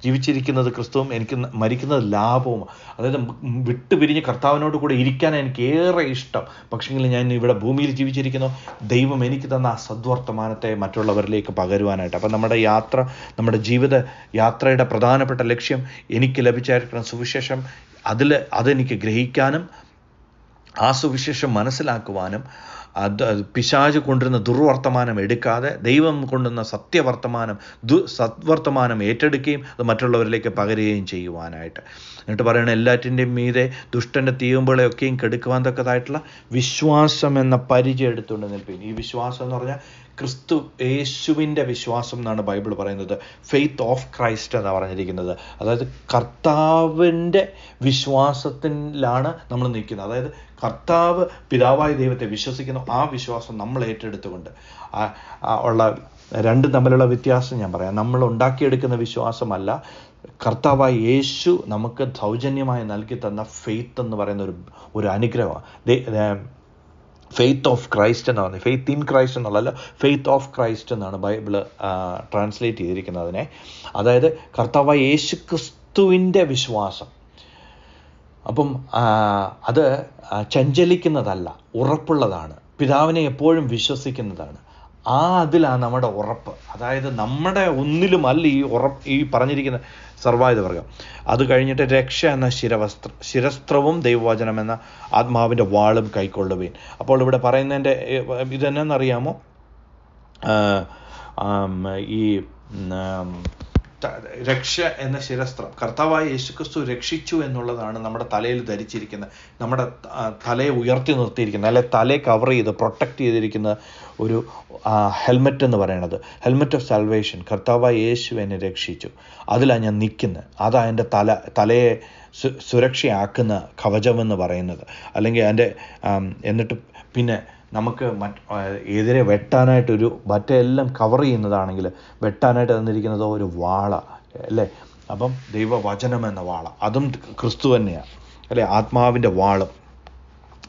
ജീവിച്ചിരിക്കുന്നത് ക്രിസ്തുവും എനിക്ക് മരിക്കുന്നത് ലാഭവും. അതായത് വിട്ടുപിരിഞ്ഞ് കർത്താവിനോട് കൂടെ ഇരിക്കാൻ എനിക്ക് ഏറെ ഇഷ്ടം. പക്ഷെങ്കിൽ ഞാൻ ഇവിടെ ഭൂമിയിൽ ജീവിച്ചിരിക്കുന്നു ദൈവം എനിക്ക് തന്ന ആ സദ്വർത്തമാനത്തെ മറ്റുള്ളവരിലേക്ക് പകരുവാനായിട്ട്. അപ്പം നമ്മുടെ ജീവിത യാത്രയുടെ പ്രധാനപ്പെട്ട ലക്ഷ്യം എനിക്ക് ലഭിച്ചായിരിക്കണം സുവിശേഷം. അതെനിക്ക് ഗ്രഹിക്കാനും ആ സുവിശേഷം മനസ്സിലാക്കുവാനും പിശാച് കൊണ്ടുവരുന്ന ദുർവർത്തമാനം എടുക്കാതെ ദൈവം കൊണ്ടുവന്ന സദ്വർത്തമാനം ഏറ്റെടുക്കുകയും അത് മറ്റുള്ളവരിലേക്ക് പകരുകയും ചെയ്യുവാനായിട്ട്. എന്നിട്ട് പറയണ, എല്ലാറ്റിൻ്റെയും മീതെ ദുഷ്ടൻ്റെ തീയുമ്പോഴൊക്കെയും കെടുക്കുവാൻ തക്കതായിട്ടുള്ള വിശ്വാസം എന്ന പരിചയം എടുത്തുകൊണ്ട് നിൽപ്പീൻ. ഈ വിശ്വാസം എന്ന് പറഞ്ഞാൽ ക്രിസ്തു യേശുവിൻ്റെ വിശ്വാസം എന്നാണ് ബൈബിൾ പറയുന്നത്. ഫെയ്ത്ത് ഓഫ് ക്രൈസ്റ്റ് എന്നാണ് പറഞ്ഞിരിക്കുന്നത്. അതായത് കർത്താവിൻ്റെ വിശ്വാസത്തിലാണ് നമ്മൾ നിൽക്കുന്നത്. അതായത് കർത്താവ് പിതാവായ ദൈവത്തെ വിശ്വസിക്കുന്നു. ആ വിശ്വാസം നമ്മൾ ഏറ്റെടുത്തുകൊണ്ട് ഉള്ള രണ്ടും തമ്മിലുള്ള വ്യത്യാസം ഞാൻ പറയാം. നമ്മൾ ഉണ്ടാക്കിയെടുക്കുന്ന വിശ്വാസമല്ല, കർത്താവായ യേശു നമുക്ക് സൗജന്യമായി നൽകി തന്ന ഫെയ്ത്ത് എന്ന് പറയുന്ന ഒരു അനുഗ്രഹമാണ്. ഫെയ്ത്ത് ഓഫ് ക്രൈസ്റ്റ് എന്ന് പറഞ്ഞത്, ഫെയ്ത്ത് ഇൻ ക്രൈസ്റ്റ് എന്നുള്ളതല്ല, ഫെയ്ത്ത് ഓഫ് ക്രൈസ്റ്റ് എന്നാണ് ബൈബിള് ട്രാൻസ്ലേറ്റ് ചെയ്തിരിക്കുന്നതിനെ. അതായത് കർത്താവായ യേശു ക്രിസ്തുവിൻ്റെ വിശ്വാസം. അപ്പം അത് ചഞ്ചലിക്കുന്നതല്ല, ഉറപ്പുള്ളതാണ്. പിതാവിനെ എപ്പോഴും വിശ്വസിക്കുന്നതാണ്. അതിലാണ് നമ്മുടെ ഉറപ്പ്. അതായത് നമ്മുടെ ഒന്നിലുമല്ല ഈ പറഞ്ഞിരിക്കുന്ന സർവായുധവർഗം. അത് കഴിഞ്ഞിട്ട് രക്ഷ എന്ന ശിരസ്ത്രവും ദൈവവചനം എന്ന ആത്മാവിൻ്റെ വാളും കൈക്കൊള്ളുവീൻ. അപ്പോൾ ഇവിടെ പറയുന്നതിൻ്റെ ഇതെന്നറിയാമോ? ഈ രക്ഷ എന്ന ശിരസ്ത്രം കർത്താവായ യേശുക്രിസ്തു രക്ഷിച്ചു എന്നുള്ളതാണ് നമ്മുടെ തലയിൽ ധരിച്ചിരിക്കുന്നത്, നമ്മുടെ തലയെ ഉയർത്തി നിർത്തിയിരിക്കുന്നത്, അല്ലെ തലയെ കവർ ചെയ്ത് പ്രൊട്ടക്റ്റ് ചെയ്തിരിക്കുന്ന ഒരു ഹെൽമെറ്റ് എന്ന് പറയുന്നത്. Helmet of salvation. കർത്താവായ യേശു എന്നെ രക്ഷിച്ചു, അതിലാണ് ഞാൻ നിൽക്കുന്നത്. അതാ എൻ്റെ തലയെ സുരക്ഷയാക്കുന്ന കവചമെന്ന് പറയുന്നത്. അല്ലെങ്കിൽ എന്നിട്ട് പിന്നെ നമുക്ക് എതിരെ വെട്ടാനായിട്ടൊരു മറ്റെല്ലാം കവർ ചെയ്യുന്നതാണെങ്കിൽ വെട്ടാനായിട്ട് തന്നിരിക്കുന്നത് ഒരു വാള അല്ലേ. അപ്പം ദൈവവചനം എന്ന വാള, അതും ക്രിസ്തു തന്നെയാണ് അല്ലേ, ആത്മാവിൻ്റെ വാളും.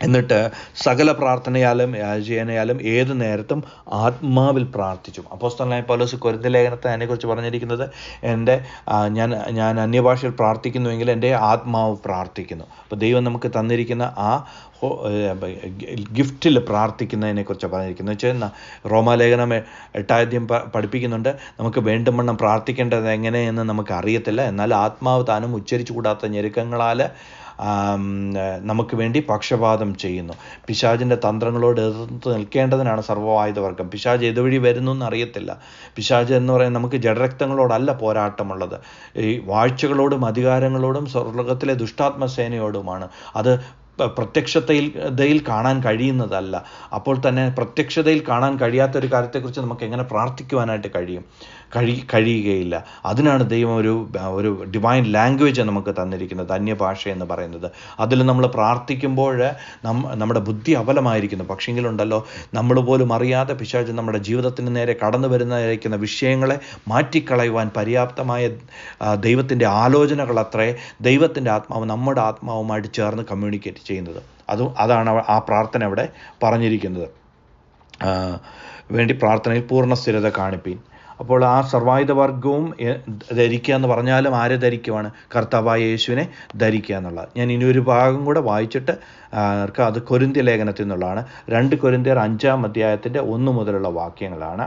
എന്നിട്ട് സകല പ്രാർത്ഥനയാലും യാചനയാലും ഏത് നേരത്തും ആത്മാവിൽ പ്രാർത്ഥിച്ചു. അപ്പോസ്തലനായ പൗലോസ് കൊരിന്ത്യർ ലേഖനത്തെ അതിനെക്കുറിച്ച് പറഞ്ഞിരിക്കുന്നത്, ഞാൻ അന്യഭാഷയിൽ പ്രാർത്ഥിക്കുന്നുവെങ്കിൽ എൻ്റെ ആത്മാവ് പ്രാർത്ഥിക്കുന്നു. അപ്പോൾ ദൈവം നമുക്ക് തന്നിരിക്കുന്ന ആ ഗിഫ്റ്റിൽ പ്രാർത്ഥിക്കുന്നതിനെക്കുറിച്ച് പറഞ്ഞിരിക്കുന്നത്. വെച്ചാൽ റോമാലേഖനം 8 പഠിപ്പിക്കുന്നുണ്ട്, നമുക്ക് വേണ്ടുവണ്ണം പ്രാർത്ഥിക്കേണ്ടത് എങ്ങനെയെന്ന് നമുക്ക് അറിയത്തില്ല, എന്നാൽ ആത്മാവ് താനും ഉച്ചരിച്ചു കൂടാത്ത ഞെരുക്കങ്ങളാൽ നമുക്ക് വേണ്ടി പക്ഷപാതം ചെയ്യുന്നു. പിശാചിൻ്റെ തന്ത്രങ്ങളോട് എതിർത്ത് നിൽക്കേണ്ടതിനാണ് സർവ്വവായുധവർഗം. പിശാച് ഏതുവഴി വരുന്നു എന്നറിയത്തില്ല. പിശാച് എന്ന് പറയുന്നത് നമുക്ക് ജഡരക്തങ്ങളോടല്ല പോരാട്ടമുള്ളത്, ഈ വാഴ്ചകളോടും അധികാരങ്ങളോടും സ്വർഗ്ഗത്തിലെ ദുഷ്ടാത്മസേനയോടുമാണ്. അത് പ്രത്യക്ഷതയിൽ കാണാൻ കഴിയുന്നതല്ല. അപ്പോൾ തന്നെ പ്രത്യക്ഷതയിൽ കാണാൻ കഴിയാത്തൊരു കാര്യത്തെക്കുറിച്ച് നമുക്ക് എങ്ങനെ പ്രാർത്ഥിക്കുവാനായിട്ട് കഴിയുകയില്ല. അതിനാണ് ദൈവം ഒരു ഡിവൈൻ ലാംഗ്വേജ് നമുക്ക് തന്നിരിക്കുന്നത്, അന്യഭാഷ എന്ന് പറയുന്നത്. അതിൽ നമ്മൾ പ്രാർത്ഥിക്കുമ്പോൾ നമ്മുടെ ബുദ്ധി അബലമായിരിക്കുന്നു. പക്ഷെങ്കിലുണ്ടല്ലോ, നമ്മൾ പോലും അറിയാതെ പിശാച് നമ്മുടെ ജീവിതത്തിന് നേരെ കടന്നു വരുന്നതായിരിക്കുന്ന വിഷയങ്ങളെ മാറ്റിക്കളയുവാൻ പര്യാപ്തമായ ദൈവത്തിൻ്റെ ആലോചനകളത്രേ ദൈവത്തിൻ്റെ ആത്മാവ് നമ്മുടെ ആത്മാവുമായിട്ട് ചേർന്ന് കമ്മ്യൂണിക്കേറ്റ് ചെയ്യുന്നത്. അതാണ് ആ പ്രാർത്ഥന അവിടെ പറഞ്ഞിരിക്കുന്നത്. വേണ്ടി പ്രാർത്ഥനയിൽ പൂർണ്ണ സ്ഥിരത കാണിപ്പീൻ. അപ്പോൾ ആ സർവായുധവർഗവും ധരിക്കുക എന്ന് പറഞ്ഞാലും ആരെ ധരിക്കുവാണ്? കർത്താവായ യേശുവിനെ ധരിക്കുക എന്നുള്ളത്. ഞാൻ ഇനി ഒരു ഭാഗം കൂടെ വായിച്ചിട്ട് അത് കൊരിന്ത്യർ ലേഖനത്തിൽ നിന്നുള്ളതാണ്. 2 കൊരിന്ത്യർ 5-ാം അധ്യായത്തിൻ്റെ 1 മുതലുള്ള വാക്യങ്ങളാണ്.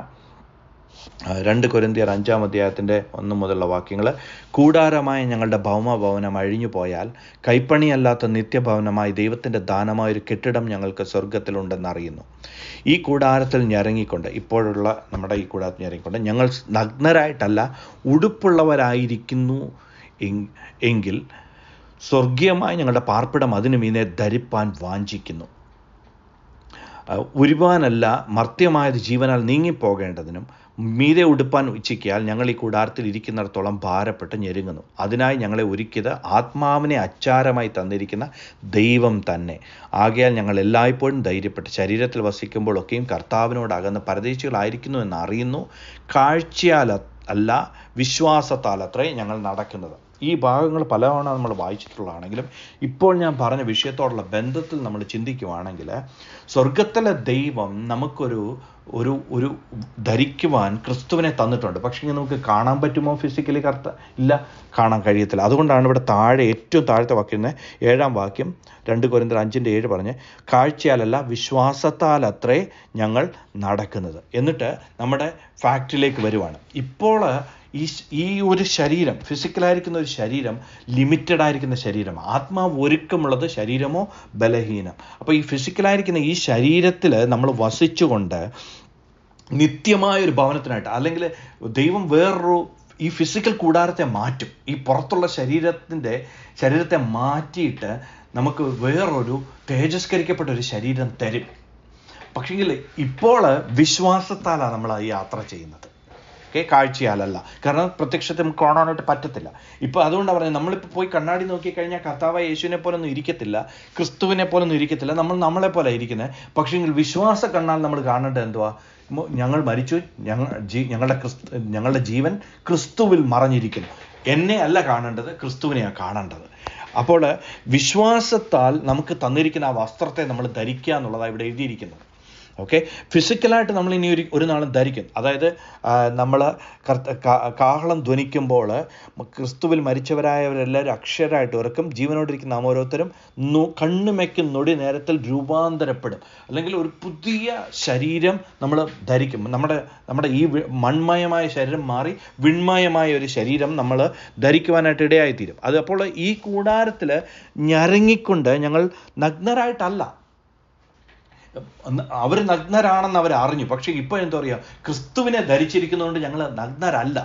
2 കൊരിന്ത്യർ 5-ാം അധ്യായത്തിൻ്റെ 1 മുതലുള്ള വാക്യങ്ങൾ. കൂടാരമായ ഞങ്ങളുടെ ഭൗമഭവനം അഴിഞ്ഞു പോയാൽ കൈപ്പണിയല്ലാത്ത നിത്യഭവനമായി ദൈവത്തിൻ്റെ ദാനമായൊരു കെട്ടിടം ഞങ്ങൾക്ക് സ്വർഗത്തിലുണ്ടെന്നറിയുന്നു. ഈ കൂടാരത്തിൽ ഞരങ്ങിക്കൊണ്ട്, ഇപ്പോഴുള്ള നമ്മുടെ ഈ കൂടാരത്തിൽ ഞരങ്ങിക്കൊണ്ട് ഞങ്ങൾ നഗ്നരായിട്ടല്ല ഉടുപ്പുള്ളവരായിരിക്കുന്നു എങ്കിൽ സ്വർഗീയമായി ഞങ്ങളുടെ പാർപ്പിടം അതിനു മീതെ ധരിപ്പാൻ വാഞ്ചിക്കുന്നു. ഉരുവാനല്ല, മർത്യമായത് ജീവനാൽ നീങ്ങിപ്പോകേണ്ടതിനും മീതെ ഉടുപ്പാൻ ഇച്ഛിക്കാൽ ഞങ്ങൾ ഈ കൂടാരത്തിൽ ഇരിക്കുന്നിടത്തോളം ഭാരപ്പെട്ട് ഞെരുങ്ങുന്നു. അതിനായി ഞങ്ങളെ ഒരുക്കിയത് ആത്മാവിനെ അച്ചാരമായി തന്നിരിക്കുന്ന ദൈവം തന്നെ. ആകയാൽ ഞങ്ങൾ എല്ലായ്പ്പോഴും ധൈര്യപ്പെട്ട് ശരീരത്തിൽ വസിക്കുമ്പോഴൊക്കെയും കർത്താവിനോട് അകന്ന് പരദേശികളായിരിക്കുന്നു എന്ന് അറിയുന്നു. കാഴ്ചയാൽ അല്ല വിശ്വാസത്താൽ അത്രേ ഞങ്ങൾ നടക്കുന്നത്. ഈ ഭാഗങ്ങൾ പലതവണ നമ്മൾ വായിച്ചിട്ടുള്ളതാണെങ്കിലും ഇപ്പോൾ ഞാൻ പറഞ്ഞ വിഷയത്തോടുള്ള ബന്ധത്തിൽ നമ്മൾ ചിന്തിക്കുവാണെങ്കിൽ, സ്വർഗത്തിലെ ദൈവം നമുക്കൊരു ഒരു ധരിക്കുവാൻ ക്രിസ്തുവിനെ തന്നിട്ടുണ്ട്. പക്ഷേ നമുക്ക് കാണാൻ പറ്റുമോ? ഫിസിക്കലി ഇല്ല, കാണാൻ കഴിയത്തില്ല. അതുകൊണ്ടാണ് ഇവിടെ താഴെ ഏറ്റവും താഴത്തെ വാക്യം 7-ാം വാക്യം 2 കൊരിന്ത്യർ 5:7 പറഞ്ഞ്, കാഴ്ചയാലല്ല വിശ്വാസത്താൽ അത്രേ ഞങ്ങൾ നടക്കുന്നത്. എന്നിട്ട് നമ്മുടെ ഫാക്റ്റിലേക്ക് വരുവാണ്. ഇപ്പോൾ ഈ ഒരു ശരീരം, ഫിസിക്കലായിരിക്കുന്ന ഒരു ശരീരം ലിമിറ്റഡ് ആയിരിക്കുന്ന ശരീരം, ആത്മാവ് ഒരുക്കമുള്ളത്, ശരീരമോ ബലഹീനം. അപ്പോൾ ഈ ഫിസിക്കലായിരിക്കുന്ന ഈ ശരീരത്തിൽ നമ്മൾ വസിച്ചുകൊണ്ട് നിത്യമായൊരു ഭവനത്തിനായിട്ട്, അല്ലെങ്കിൽ ദൈവം വേറൊരു ഈ ഫിസിക്കൽ കൂടാരത്തെ മാറ്റും. ഈ പുറത്തുള്ള ശരീരത്തെ മാറ്റിയിട്ട് നമുക്ക് വേറൊരു തേജസ്കരിക്കപ്പെട്ട ഒരു ശരീരം തരും. പക്ഷെങ്കിൽ ഇപ്പോൾ വിശ്വാസത്താലാണ് നമ്മൾ ഈ യാത്ര ചെയ്യുന്നത്, കാഴ്ചയാലല്ല. കാരണം പ്രത്യക്ഷത്തെ നമുക്ക് കാണാനായിട്ട് പറ്റത്തില്ല. ഇപ്പോൾ അതുകൊണ്ടാണ് പറയുന്നത്, നമ്മളിപ്പോൾ പോയി കണ്ണാടി നോക്കിക്കഴിഞ്ഞാൽ കർത്താവായ യേശുവിനെ പോലെ ഒന്നും ഇരിക്കത്തില്ല, ക്രിസ്തുവിനെ പോലെ ഒന്നും ഇരിക്കത്തില്ല, നമ്മളെ പോലെ ഇരിക്കുന്നത്. പക്ഷേങ്കിൽ വിശ്വാസ കണ്ണാൽ നമ്മൾ കാണേണ്ടത് എന്തുവാ? ഞങ്ങൾ മരിച്ചു, ഞങ്ങളുടെ ജീവൻ ക്രിസ്തുവിൽ മറഞ്ഞിരിക്കുന്നു. എന്നെ അല്ല കാണേണ്ടത്, ക്രിസ്തുവിനെയാണ് കാണേണ്ടത്. അപ്പോൾ വിശ്വാസത്താൽ നമുക്ക് തന്നിരിക്കുന്ന ആ വസ്ത്രത്തെ നമ്മൾ ധരിക്കുക എന്നുള്ളതാണ് ഇവിടെ എഴുതിയിരിക്കുന്നത്. ഓക്കെ, ഫിസിക്കലായിട്ട് നമ്മൾ ഇനി ഒരു നാളും ധരിക്കും. അതായത് നമ്മൾ കാഹളം ധ്വനിക്കുമ്പോൾ ക്രിസ്തുവിൽ മരിച്ചവരായവരെല്ലാവരും അക്ഷരായിട്ട് ഉറക്കും. ജീവനോടിരിക്കുന്ന നാം ഓരോരുത്തരും കണ്ണുമയ്ക്കും നൊടി നേരത്തിൽ രൂപാന്തരപ്പെടും. അല്ലെങ്കിൽ ഒരു പുതിയ ശരീരം നമ്മൾ ധരിക്കും. നമ്മുടെ ഈ മൺമയമായ ശരീരം മാറി വിൺമയമായ ഒരു ശരീരം നമ്മൾ ധരിക്കുവാനായിട്ട് ഇടയായിത്തീരും. അത് അപ്പോൾ ഈ കൂടാരത്തിൽ ഞരങ്ങിക്കൊണ്ട് ഞങ്ങൾ നഗ്നരായിട്ടല്ല. അവർ നഗ്നരാണെന്ന് അവർ അറിഞ്ഞു. പക്ഷെ ഇപ്പോൾ എന്താ പറയുക, ക്രിസ്തുവിനെ ധരിച്ചിരിക്കുന്നതുകൊണ്ട് ഞങ്ങൾ നഗ്നരല്ല.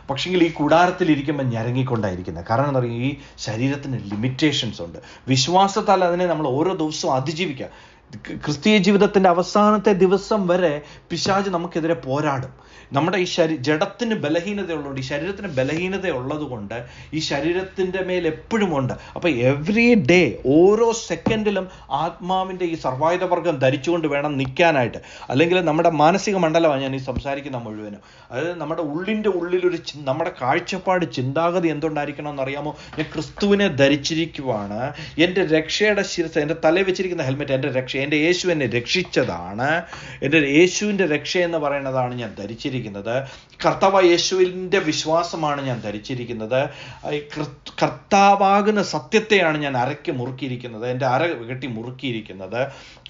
പക്ഷെങ്കിൽ ഈ കൂടാരത്തിലിരിക്കുമ്പോൾ ഞരങ്ങിക്കൊണ്ടായിരിക്കുന്നത്. കാരണം എന്താ പറയുക, ഈ ശരീരത്തിന് ലിമിറ്റേഷൻസ് ഉണ്ട്. വിശ്വാസത്താൽ അതിനെ നമ്മൾ ഓരോ ദിവസവും അതിജീവിക്കുക. ക്രിസ്തീയ ജീവിതത്തിൻ്റെ അവസാനത്തെ ദിവസം വരെ പിശാച് നമുക്കെതിരെ പോരാടും. നമ്മുടെ ഈ ജഡത്തിന് ബലഹീനതയുള്ളതുകൊണ്ട്, ഈ ശരീരത്തിന് ബലഹീനത കൊണ്ട് ഈ ശരീരത്തിൻ്റെ മേൽ എപ്പോഴും ഉണ്ട്. അപ്പോൾ എവറി ഡേ, ഓരോ സെക്കൻഡിലും ആത്മാവിൻ്റെ ഈ സർവായുധവർഗം ധരിച്ചുകൊണ്ട് വേണം നിൽക്കാനായിട്ട്. അല്ലെങ്കിൽ നമ്മുടെ മാനസിക മണ്ഡലമാണ് ഞാൻ ഈ സംസാരിക്കുന്ന മുഴുവനും. അതായത് നമ്മുടെ ഉള്ളിലൊരു നമ്മുടെ കാഴ്ചപ്പാട്, ചിന്താഗതി എന്തുണ്ടായിരിക്കണം എന്നറിയാമോ? ഞാൻ ക്രിസ്തുവിനെ ധരിച്ചിരിക്കുവാണ്. എൻ്റെ രക്ഷയുടെ ശിരസ്, എൻ്റെ തലയിൽ വെച്ചിരിക്കുന്ന ഹെൽമെറ്റ് എൻ്റെ രക്ഷ, എൻ്റെ യേശു എന്നെ രക്ഷിച്ചതാണ്. എൻ്റെ യേശുവിൻ്റെ രക്ഷ എന്ന് പറയുന്നതാണ് ഞാൻ ധരിച്ചിരിക്കുന്നത്. കർത്താവ് യേശുവിൻ്റെ വിശ്വാസമാണ് ഞാൻ ധരിച്ചിരിക്കുന്നത്. കർത്താവാകുന്ന സത്യത്തെയാണ് ഞാൻ അരയ്ക്ക് മുറുക്കിയിരിക്കുന്നത്, എൻ്റെ അര കെട്ടി മുറുക്കിയിരിക്കുന്നത്.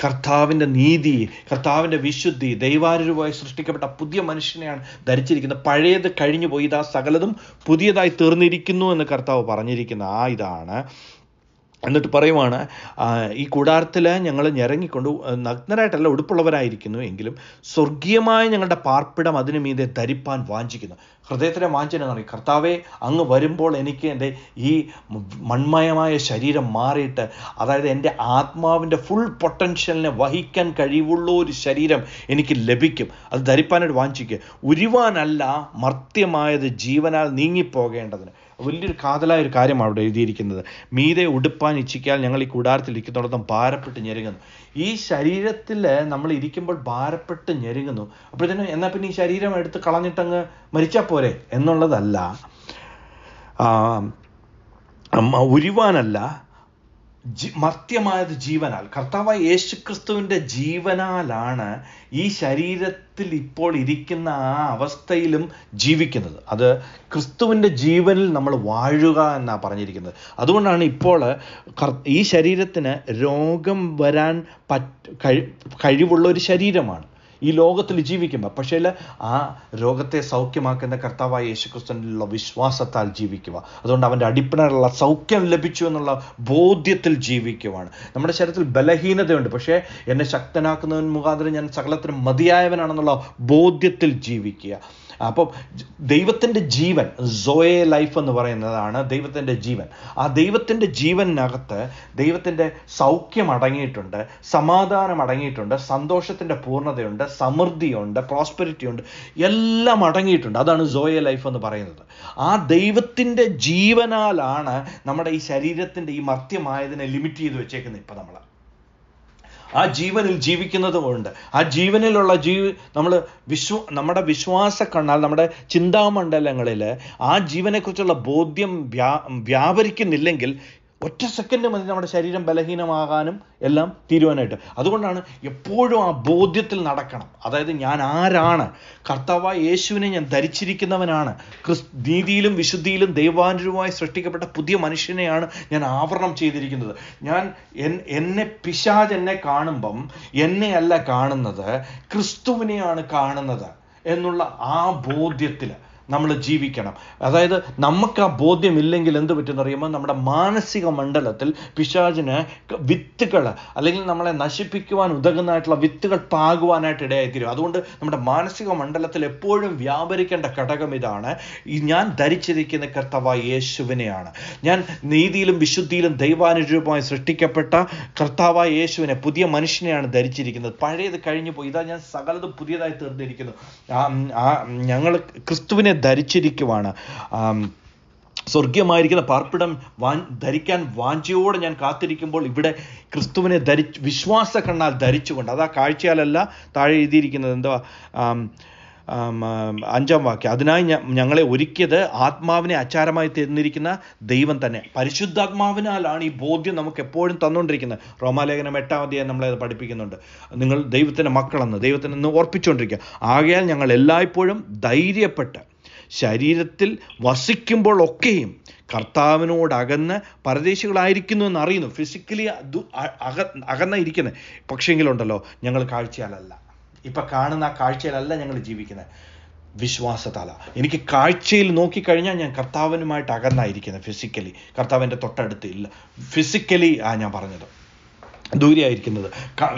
കർത്താവിൻ്റെ നീതി, കർത്താവിൻ്റെ വിശുദ്ധി, ദൈവാരൂപമായി സൃഷ്ടിക്കപ്പെട്ട പുതിയ മനുഷ്യനെയാണ് ധരിച്ചിരിക്കുന്നത്. പഴയത് കഴിഞ്ഞു പോയി, ഇതാ സകലതും പുതിയതായി തീർന്നിരിക്കുന്നു എന്ന് കർത്താവ് പറഞ്ഞിരിക്കുന്ന ഇതാണ്. എന്നിട്ട് പറയുവാണ്, ഈ കൂടാരത്തിൽ ഞങ്ങൾ ഞരങ്ങിക്കൊണ്ട് നഗ്നരായിട്ടല്ല, ഉടുപ്പുള്ളവരായിരിക്കുന്നു എങ്കിലും സ്വർഗീയമായ ഞങ്ങളുടെ പാർപ്പിടം അതിനു മീതെ ധരിപ്പാൻ വാഞ്ചിക്കുന്നു. ഹൃദയത്തിലെ വാഞ്ചന എന്ന് പറയും, കർത്താവെ അങ്ങ് വരുമ്പോൾ എനിക്ക് എൻ്റെ ഈ മൺമയമായ ശരീരം മാറിയിട്ട്, അതായത് എൻ്റെ ആത്മാവിൻ്റെ ഫുൾ പൊട്ടൻഷ്യലിനെ വഹിക്കാൻ കഴിവുള്ള ഒരു ശരീരം എനിക്ക് ലഭിക്കും. അത് ധരിപ്പാനായിട്ട് വാഞ്ചിക്കുക. ഉരുവാനല്ല, മർത്യമായത് ജീവനാൽ നീങ്ങിപ്പോകേണ്ടതിന്. വലിയൊരു കാതലായ ഒരു കാര്യമാണ് അവിടെ എഴുതിയിരിക്കുന്നത്. മീതെ ഉടുപ്പാൻ ഇച്ഛിക്കാൽ ഞങ്ങൾ ഈ കൂടാരത്തിൽ ഇരിക്കുന്നിടത്തും ഭാരപ്പെട്ട് ഞെരുങ്ങുന്നു. ഈ ശരീരത്തിൽ നമ്മൾ ഇരിക്കുമ്പോൾ ഭാരപ്പെട്ട് ഞെരുങ്ങുന്നു. അപ്പോഴത്തേനും എന്നാൽ പിന്നെ ഈ ശരീരം എടുത്ത് കളഞ്ഞിട്ടങ്ങ് മരിച്ചാൽ പോരെ എന്നുള്ളതല്ല. ഉരുവാനല്ല, മർത്യമായത് ജീവനാൽ. കർത്താവായ യേശുക്രിസ്തുവിൻ്റെ ജീവനാലാണ് ഈ ശരീരത്തിൽ ഇപ്പോൾ ഇരിക്കുന്ന ആ അവസ്ഥയിലും ജീവിക്കുന്നത്. അത് ക്രിസ്തുവിൻ്റെ ജീവനിൽ നമ്മൾ വാഴുക എന്നാണ് പറഞ്ഞിരിക്കുന്നത്. അതുകൊണ്ടാണ് ഇപ്പോൾ ഈ ശരീരത്തിന് രോഗം വരാൻ കഴിവുള്ള ഒരു ശരീരമാണ് ഈ ലോകത്തിൽ ജീവിക്കുമ്പോൾ. പക്ഷേ ആ രോഗത്തെ സൗഖ്യമാക്കുന്ന കർത്താവായ യേശുക്രിസ്തുവിനുള്ള വിശ്വാസത്താൽ ജീവിക്കുക. അതുകൊണ്ട് അവൻ്റെ അടിപ്പിണറുള്ള സൗഖ്യം ലഭിച്ചു എന്നുള്ള ബോധ്യത്തിൽ ജീവിക്കുവാണ്. നമ്മുടെ ശരീരത്തിൽ ബലഹീനതയുണ്ട്, പക്ഷേ എന്നെ ശക്തനാക്കുന്നവൻ മുഖാന്തരം ഞാൻ സകലത്തിനും മതിയായവനാണെന്നുള്ള ബോധ്യത്തിൽ ജീവിക്കുക. അപ്പം ദൈവത്തിൻ്റെ ജീവൻ, സോയെ ലൈഫ് എന്ന് പറയുന്നതാണ് ദൈവത്തിൻ്റെ ജീവൻ. ആ ദൈവത്തിൻ്റെ ജീവനകത്ത് ദൈവത്തിൻ്റെ സൗഖ്യം അടങ്ങിയിട്ടുണ്ട്, സമാധാനം അടങ്ങിയിട്ടുണ്ട്, സന്തോഷത്തിൻ്റെ പൂർണ്ണതയുണ്ട്, സമൃദ്ധിയുണ്ട്, പ്രോസ്പെരിറ്റി ഉണ്ട്, എല്ലാം അടങ്ങിയിട്ടുണ്ട്. അതാണ് സോയെ ലൈഫ് എന്ന് പറയുന്നത്. ആ ദൈവത്തിൻ്റെ ജീവനാലാണ് നമ്മുടെ ഈ ശരീരത്തിൻ്റെ ഈ മർത്യമായതിനെ ലിമിറ്റ് ചെയ്ത് വെച്ചേക്കുന്നത്. ഇപ്പം നമ്മൾ ആ ജീവനിൽ ജീവിക്കുന്നത് കൊണ്ട്, ആ ജീവനിലുള്ള നമ്മൾ നമ്മുടെ വിശ്വാസ കണ്ണാൽ, നമ്മുടെ ചിന്താമണ്ഡലങ്ങളിൽ ആ ജീവനെക്കുറിച്ചുള്ള ബോധ്യം വ്യാപരിക്കുന്നില്ലെങ്കിൽ ഒറ്റ സെക്കൻഡ് മതി നമ്മുടെ ശരീരം ബലഹീനമാകാനും എല്ലാം തീരുവാനായിട്ട്. അതുകൊണ്ടാണ് എപ്പോഴും ആ ബോധ്യത്തിൽ നടക്കണം. അതായത് ഞാൻ ആരാണ്, കർത്താവായ യേശുവിനെ ഞാൻ ധരിച്ചിരിക്കുന്നവനാണ്, നീതിയിലും വിശുദ്ധിയിലും ദൈവാനുരൂപമായി സൃഷ്ടിക്കപ്പെട്ട പുതിയ മനുഷ്യനെയാണ് ഞാൻ ആവരണം ചെയ്തിരിക്കുന്നത്. പിശാച് എന്നെ കാണുമ്പം എന്നെയല്ല കാണുന്നത്, ക്രിസ്തുവിനെയാണ് കാണുന്നത് എന്നുള്ള ആ ബോധ്യത്തിൽ നമ്മൾ ജീവിക്കണം. അതായത് നമുക്ക് ആ ബോധ്യമില്ലെങ്കിൽ എന്ത് പറ്റുമെന്ന് അറിയുമ്പോൾ നമ്മുടെ മാനസിക മണ്ഡലത്തിൽ പിശാചിന് വിത്തുകൾ, അല്ലെങ്കിൽ നമ്മളെ നശിപ്പിക്കുവാൻ ഉതകുന്നതായിട്ടുള്ള വിത്തുകൾ പാകുവാനായിട്ട് ഇടയായിത്തീരും. അതുകൊണ്ട് നമ്മുടെ മാനസിക മണ്ഡലത്തിൽ എപ്പോഴും വ്യാപരിക്കേണ്ട ഘടകം ഇതാണ്: ഞാൻ ധരിച്ചിരിക്കുന്ന കർത്താവായ യേശുവിനെയാണ്, ഞാൻ നീതിയിലും വിശുദ്ധിയിലും ദൈവാനുരൂപമായി സൃഷ്ടിക്കപ്പെട്ട കർത്താവായ യേശുവിനെ, പുതിയ മനുഷ്യനെയാണ് ധരിച്ചിരിക്കുന്നത്. പഴയത് കഴിഞ്ഞു പോയി, ഇതാ ഞാൻ സകലതും പുതിയതായി തീർന്നിരിക്കുന്നു. ഞങ്ങൾ ക്രിസ്തുവിനെ ധരിച്ചിരിക്കുവാണ്. സ്വർഗീയമായിരിക്കുന്ന പാർപ്പിടം ധരിക്കാൻ വാഞ്ചയോടെ ഞാൻ കാത്തിരിക്കുമ്പോൾ ഇവിടെ ക്രിസ്തുവിനെ വിശ്വാസ കണ്ണാൽ ധരിച്ചുകൊണ്ട്, അതാ കാഴ്ചയാലല്ല, താഴെ എഴുതിയിരിക്കുന്നത് എന്തുവാ, 5-ാം വാക്യം, അതിനായി ഞങ്ങളെ ഒരുക്കിയത് ആത്മാവിനെ ആചാരമായി തന്നിരിക്കുന്ന ദൈവം തന്നെ. പരിശുദ്ധാത്മാവിനാലാണ് ഈ ബോധ്യം നമുക്ക് എപ്പോഴും തന്നുകൊണ്ടിരിക്കുന്നത്. റോമാലേഖനം 8-ാം അധ്യായം നമ്മളെ അത് പഠിപ്പിക്കുന്നുണ്ട്. നിങ്ങൾ ദൈവത്തിൻ്റെ മക്കളെന്ന് ദൈവത്തിനെന്ന് ഓർപ്പിച്ചുകൊണ്ടിരിക്കുക. ആകയാൽ ഞങ്ങൾ എല്ലായ്പ്പോഴും ധൈര്യപ്പെട്ട് ശരീരത്തിൽ വസിക്കുമ്പോൾ ഒക്കെയും കർത്താവിനോടകന്ന് പരദേശികളായിരിക്കുന്നു എന്ന് അറിയുന്നു. ഫിസിക്കലി അകന്നിരിക്കുന്നത്, പക്ഷേങ്കിലുണ്ടല്ലോ ഞങ്ങൾ കാഴ്ചയാലല്ല, ഇപ്പം കാണുന്ന ആ കാഴ്ചയിലല്ല ഞങ്ങൾ ജീവിക്കുന്നത്, വിശ്വാസത്താല. എനിക്ക് കാഴ്ചയിൽ നോക്കിക്കഴിഞ്ഞാൽ ഞാൻ കർത്താവിനുമായിട്ട് അകന്നായിരിക്കുന്നത്. ഫിസിക്കലി കർത്താവിൻ്റെ തൊട്ടടുത്ത് ഇല്ല, ഫിസിക്കലി ഞാൻ പറഞ്ഞത് ദൂരെയായിരിക്കുന്നത്.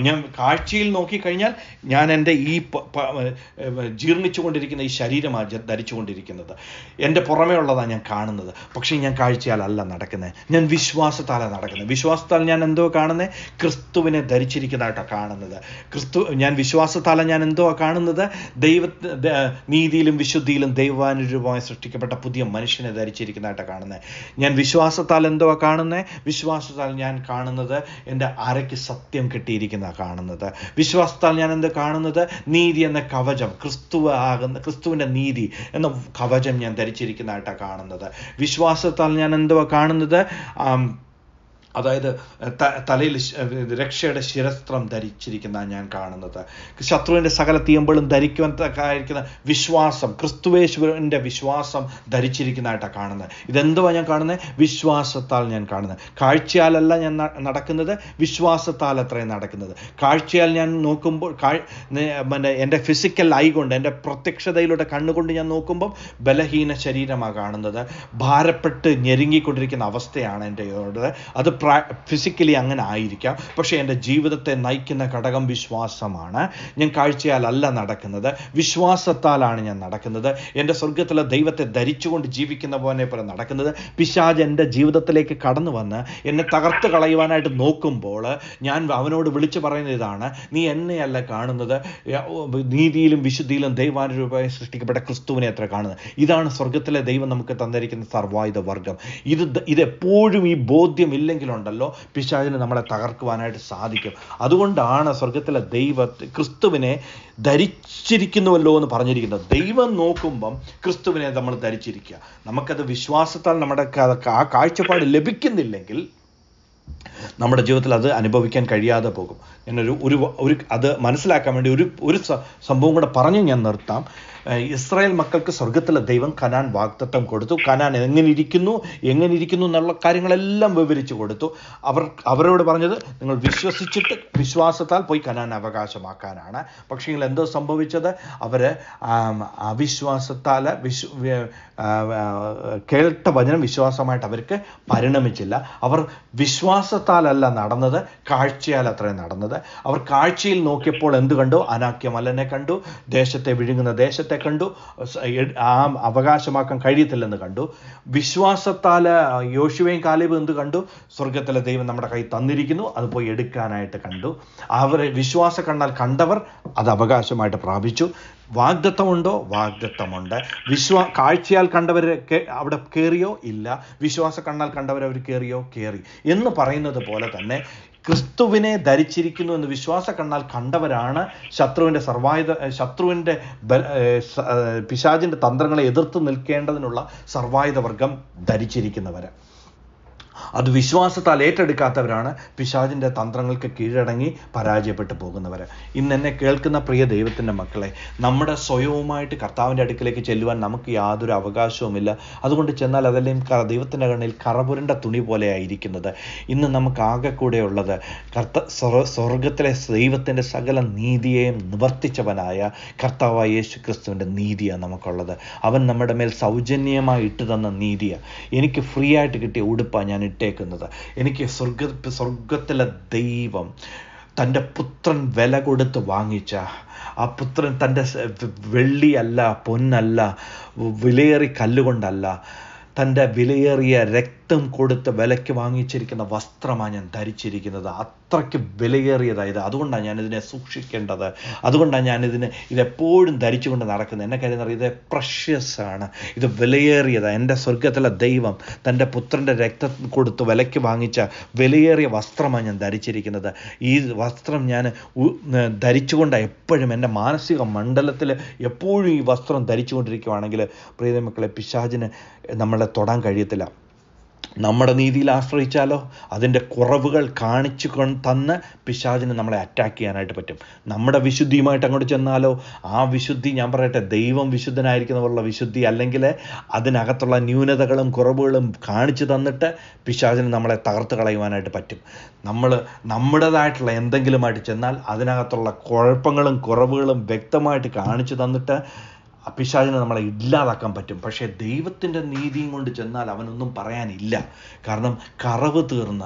ഞാൻ കാഴ്ചയിൽ നോക്കിക്കഴിഞ്ഞാൽ ഞാൻ എൻ്റെ ഈ ജീർണിച്ചു കൊണ്ടിരിക്കുന്ന ഈ ശരീരമാണ് ധരിച്ചുകൊണ്ടിരിക്കുന്നത്, എൻ്റെ പുറമേ ഉള്ളതാണ് ഞാൻ കാണുന്നത്. പക്ഷേ ഞാൻ കാഴ്ചയാലല്ല നടക്കുന്നത്, ഞാൻ വിശ്വാസത്താലാണ് നടക്കുന്നത്. വിശ്വാസത്താൽ ഞാൻ എന്തോ കാണുന്നത്? ക്രിസ്തുവിനെ ധരിച്ചിരിക്കുന്നതായിട്ടാണ് കാണുന്നത്. ഞാൻ വിശ്വാസത്താല ഞാൻ എന്തോ കാണുന്നത്? നീതിയിലും വിശുദ്ധിയിലും ദൈവാനുരൂപമായി സൃഷ്ടിക്കപ്പെട്ട പുതിയ മനുഷ്യനെ ധരിച്ചിരിക്കുന്നതായിട്ടാണ് കാണുന്നത്. ഞാൻ വിശ്വാസത്താൽ എന്തോ കാണുന്നത്? വിശ്വാസത്താൽ ഞാൻ കാണുന്നത് എൻ്റെ അരയ്ക്ക് സത്യം കിട്ടിയിരിക്കുന്ന കാണുന്നത്. വിശ്വാസത്താൽ ഞാൻ എന്ത് കാണുന്നത്? നീതി എന്ന കവചം, ക്രിസ്തുവിൻ്റെ നീതി എന്ന കവചം ഞാൻ ധരിച്ചിരിക്കുന്നതായിട്ടാണ് കാണുന്നത്. വിശ്വാസത്താൽ ഞാൻ എന്തുവാ കാണുന്നത്? അതായത് തലയിൽ രക്ഷയുടെ ശിരസ്ത്രം ധരിച്ചിരിക്കുന്ന ഞാൻ കാണുന്നത്. ശത്രുവിൻ്റെ സകല തീയമ്പുകളും ധരിക്കുവാൻ തക്കായിരിക്കുന്ന വിശ്വാസം, ക്രിസ്തുവേശ്വരൻ്റെ വിശ്വാസം ധരിച്ചിരിക്കുന്നതായിട്ടാണ് കാണുന്നത്. ഇതെന്തുവാ ഞാൻ കാണുന്നത്? വിശ്വാസത്താൽ ഞാൻ കാണുന്നത്. കാഴ്ചയാലല്ല ഞാൻ നടക്കുന്നത്, വിശ്വാസത്താൽ അത്രയും നടക്കുന്നത്. കാഴ്ചയാൽ ഞാൻ നോക്കുമ്പോൾ എൻ്റെ ഫിസിക്കൽ ഐ കൊണ്ട്, എൻ്റെ പ്രത്യക്ഷതയിലൂടെ കണ്ണുകൊണ്ട് ഞാൻ നോക്കുമ്പോൾ ബലഹീന ശരീരമാണ് കാണുന്നത്, ഭാരപ്പെട്ട് ഞെരുങ്ങിക്കൊണ്ടിരിക്കുന്ന അവസ്ഥയാണ് എൻ്റെ ഉള്ളത്. അത് ഫിസിക്കലി അങ്ങനെ ആയിരിക്കാം, പക്ഷേ എൻ്റെ ജീവിതത്തെ നയിക്കുന്ന ഘടകം വിശ്വാസമാണ്. ഞാൻ കാഴ്ചയാലല്ല നടക്കുന്നത്, വിശ്വാസത്താലാണ് ഞാൻ നടക്കുന്നത്. എൻ്റെ സ്വർഗത്തിലെ ദൈവത്തെ ധരിച്ചുകൊണ്ട് ജീവിക്കുന്ന പോലെ നടക്കുന്നത്. പിശാച് എൻ്റെ ജീവിതത്തിലേക്ക് കടന്നു വന്ന് എന്നെ തകർത്ത് കളയുവാനായിട്ട് നോക്കുമ്പോൾ ഞാൻ അവനോട് വിളിച്ചു പറയുന്നത് ഇതാണ്: നീ എന്നെയല്ല കാണുന്നത്, നീതിയിലും വിശുദ്ധിയിലും ദൈവാനുരൂപമായി സൃഷ്ടിക്കപ്പെട്ട ക്രിസ്തുവിനെ അത്ര കാണുന്നത്. ഇതാണ് സ്വർഗത്തിലെ ദൈവം നമുക്ക് തന്നിരിക്കുന്ന സർവായുധ വർഗം. ഇതെപ്പോഴും ഈ ബോധ്യം ഇല്ലെങ്കിലുണ്ടല്ലോ പിശാചിന് നമ്മളെ തകർക്കുവാനായിട്ട് സാധിക്കും. അതുകൊണ്ടാണ് സ്വർഗത്തിലെ ക്രിസ്തുവിനെ ധരിച്ചിരിക്കുന്നുവല്ലോ എന്ന് പറഞ്ഞിരിക്കുന്നത്. ദൈവം നോക്കുമ്പം ക്രിസ്തുവിനെ നമ്മൾ ധരിച്ചിരിക്കുക. നമുക്കത് വിശ്വാസത്താൽ നമ്മുടെ ആ കാഴ്ചപ്പാട് ലഭിക്കുന്നില്ലെങ്കിൽ നമ്മുടെ ജീവിതത്തിൽ അത് അനുഭവിക്കാൻ കഴിയാതെ പോകും. ഞാനൊരു അത് മനസ്സിലാക്കാൻ വേണ്ടി ഒരു സംഭവം കൂടെ പറഞ്ഞ് ഞാൻ നിർത്താം. ഇസ്രായേൽ മക്കൾക്ക് സ്വർഗത്തിലെ ദൈവം കനാൻ വാഗ്ദത്തം കൊടുത്തു. കനാൻ എങ്ങനെ ഇരിക്കുന്നു എന്നുള്ള കാര്യങ്ങളെല്ലാം വിവരിച്ചു കൊടുത്തു. അവരോട് പറഞ്ഞത് നിങ്ങൾ വിശ്വസിച്ചിട്ട് വിശ്വാസത്താൽ പോയി കനാൻ അവകാശമാക്കാനാണ്. പക്ഷേ എന്തോ സംഭവിച്ചത്? അവർ അവിശ്വാസത്താൽ കേട്ട വചനം വിശ്വാസമായിട്ട് അവർക്ക് പരിണമിച്ചില്ല. അവർ വിശ്വാസത്താലല്ല നടന്നത്, കാഴ്ചയാൽ അത്രയും നടന്നത്. അവർ കാഴ്ചയിൽ നോക്കിയപ്പോൾ എന്ത് കണ്ടു? അനാക്യമലനെ കണ്ടു, ദേശത്തെ വിഴുങ്ങുന്ന ദേശത്തെ കണ്ടു, ആ അവകാശമാക്കാൻ കഴിയത്തില്ലെന്ന് കണ്ടു. വിശ്വാസത്താൽ യോശുവയും കാലേബും എന്ത് കണ്ടു? സ്വർഗത്തിലെ ദൈവം നമ്മുടെ കൈ തന്നിരിക്കുന്നു, അത് പോയി എടുക്കാനായിട്ട് കണ്ടു. അവർ വിശ്വാസ കണ്ണാൽ കണ്ടവർ അത് അവകാശമായിട്ട് പ്രാപിച്ചു. വാഗ്ദത്തമുണ്ടോ? വാഗ്ദത്തമുണ്ട്. കാഴ്ചയാൽ കണ്ടവർ അവിടെ കയറിയോ? ഇല്ല. വിശ്വാസ കണ്ണാൽ കണ്ടവർ അവർ കയറിയോ? കയറി. എന്ന് പറയുന്നത് പോലെ തന്നെ ക്രിസ്തുവിനെ ധരിച്ചിരിക്കുന്നു എന്ന് വിശ്വാസ കണ്ണാൽ കണ്ടവരാണ് ശത്രുവിൻ്റെ പിശാചിൻ്റെ തന്ത്രങ്ങളെ എതിർത്ത് നിൽക്കേണ്ടതിനുള്ള സർവായുധ വർഗം ധരിച്ചിരിക്കുന്നവർ. അത് വിശ്വാസത്താൽ ഏറ്റെടുക്കാത്തവരാണ് പിശാചിൻ്റെ തന്ത്രങ്ങൾക്ക് കീഴടങ്ങി പരാജയപ്പെട്ടു പോകുന്നവർ. ഇന്ന് എന്നെ കേൾക്കുന്ന പ്രിയ ദൈവത്തിൻ്റെ മക്കളെ, നമ്മുടെ സ്വയവുമായിട്ട് കർത്താവിൻ്റെ അടുക്കിലേക്ക് ചെല്ലുവാൻ നമുക്ക് യാതൊരു അവകാശവുമില്ല. അതുകൊണ്ട് ചെന്നാൽ അതെല്ലാം ദൈവത്തിൻ്റെ കണ്ണിൽ കറപുരണ്ട തുണി പോലെ ആയിരിക്കുന്നത്. ഇന്ന് നമുക്ക് ആകെ കൂടെയുള്ളത് സ്വർഗത്തിലെ ദൈവത്തിൻ്റെ സകല നീതിയെയും നിവർത്തിച്ചവനായ കർത്താവായ യേശു ക്രിസ്തുവിൻ്റെ നീതിയാണ് നമുക്കുള്ളത്. അവൻ നമ്മുടെ മേൽ സൗജന്യമായി ഇട്ടു തന്ന നീതിയാണ്. എനിക്ക് ഫ്രീ ആയിട്ട് കിട്ടിയ ഉടുപ്പാണ് ഞാൻ ഇട്ടേക്കുന്നത്. എനിക്ക് സ്വർഗത്തിലെ ദൈവം തൻ്റെ പുത്രൻ വില കൊടുത്ത് വാങ്ങിച്ച ആ പുത്രൻ തൻ്റെ വെള്ളിയല്ല, പൊന്നല്ല, വിലയേറിയ കല്ലുകൊണ്ടല്ല, തൻ്റെ വിലയേറിയ രക്തം കൊടുത്ത് വിലയ്ക്ക് വാങ്ങിച്ചിരിക്കുന്ന വസ്ത്രമാണ് ഞാൻ ധരിച്ചിരിക്കുന്നത്. അത്രയ്ക്ക് വിലയേറിയതായത്. അതുകൊണ്ടാണ് ഞാനിതിനെ സൂക്ഷിക്കേണ്ടത്. അതുകൊണ്ടാണ് ഇതെപ്പോഴും ധരിച്ചുകൊണ്ട് നടക്കുന്നത്. എന്നെ കാര്യം ഇത് പ്രഷ്യസ് ആണ്, ഇത് വിലയേറിയതാണ്. എൻ്റെ സ്വർഗത്തിലെ ദൈവം തൻ്റെ പുത്രൻ്റെ രക്തം കൊടുത്ത് വിലയ്ക്ക് വാങ്ങിച്ച വിലയേറിയ വസ്ത്രമാണ് ഞാൻ ധരിച്ചിരിക്കുന്നത്. ഈ വസ്ത്രം ഞാൻ ധരിച്ചുകൊണ്ടാണ് എപ്പോഴും എൻ്റെ മാനസിക മണ്ഡലത്തിൽ എപ്പോഴും ഈ വസ്ത്രം ധരിച്ചുകൊണ്ടിരിക്കുകയാണെങ്കിൽ പ്രിയ മക്കളെ, പിശാചിന് നമ്മളെ തൊടാൻ കഴിയത്തില്ല. നമ്മുടെ നീതിയിൽ ആശ്രയിച്ചാലോ അതിൻ്റെ കുറവുകൾ കാണിച്ചു തന്ന് പിശാചിന് നമ്മളെ അറ്റാക്ക് ചെയ്യാനായിട്ട് പറ്റും. നമ്മുടെ വിശുദ്ധിയുമായിട്ട് അങ്ങോട്ട് ചെന്നാലോ ആ വിശുദ്ധി, ഞാൻ പറയട്ടെ, ദൈവം വിശുദ്ധനായിരിക്കുന്നവരുള്ള വിശുദ്ധി, അല്ലെങ്കിൽ അതിനകത്തുള്ള ന്യൂനതകളും കുറവുകളും കാണിച്ചു തന്നിട്ട് പിശാചിന് നമ്മളെ തകർത്ത് കളയുവാനായിട്ട് പറ്റും. നമ്മുടേതായിട്ടുള്ള എന്തെങ്കിലുമായിട്ട് ചെന്നാൽ അതിനകത്തുള്ള കുഴപ്പങ്ങളും കുറവുകളും വ്യക്തമായിട്ട് കാണിച്ചു തന്നിട്ട് പിശാചിനെ നമ്മളെ ഇല്ലാതാക്കാൻ പറ്റും. പക്ഷേ ദൈവത്തിൻ്റെ നീതിയും കൊണ്ട് ചെന്നാൽ അവനൊന്നും പറയാനില്ല. കാരണം കറവ് തീർന്ന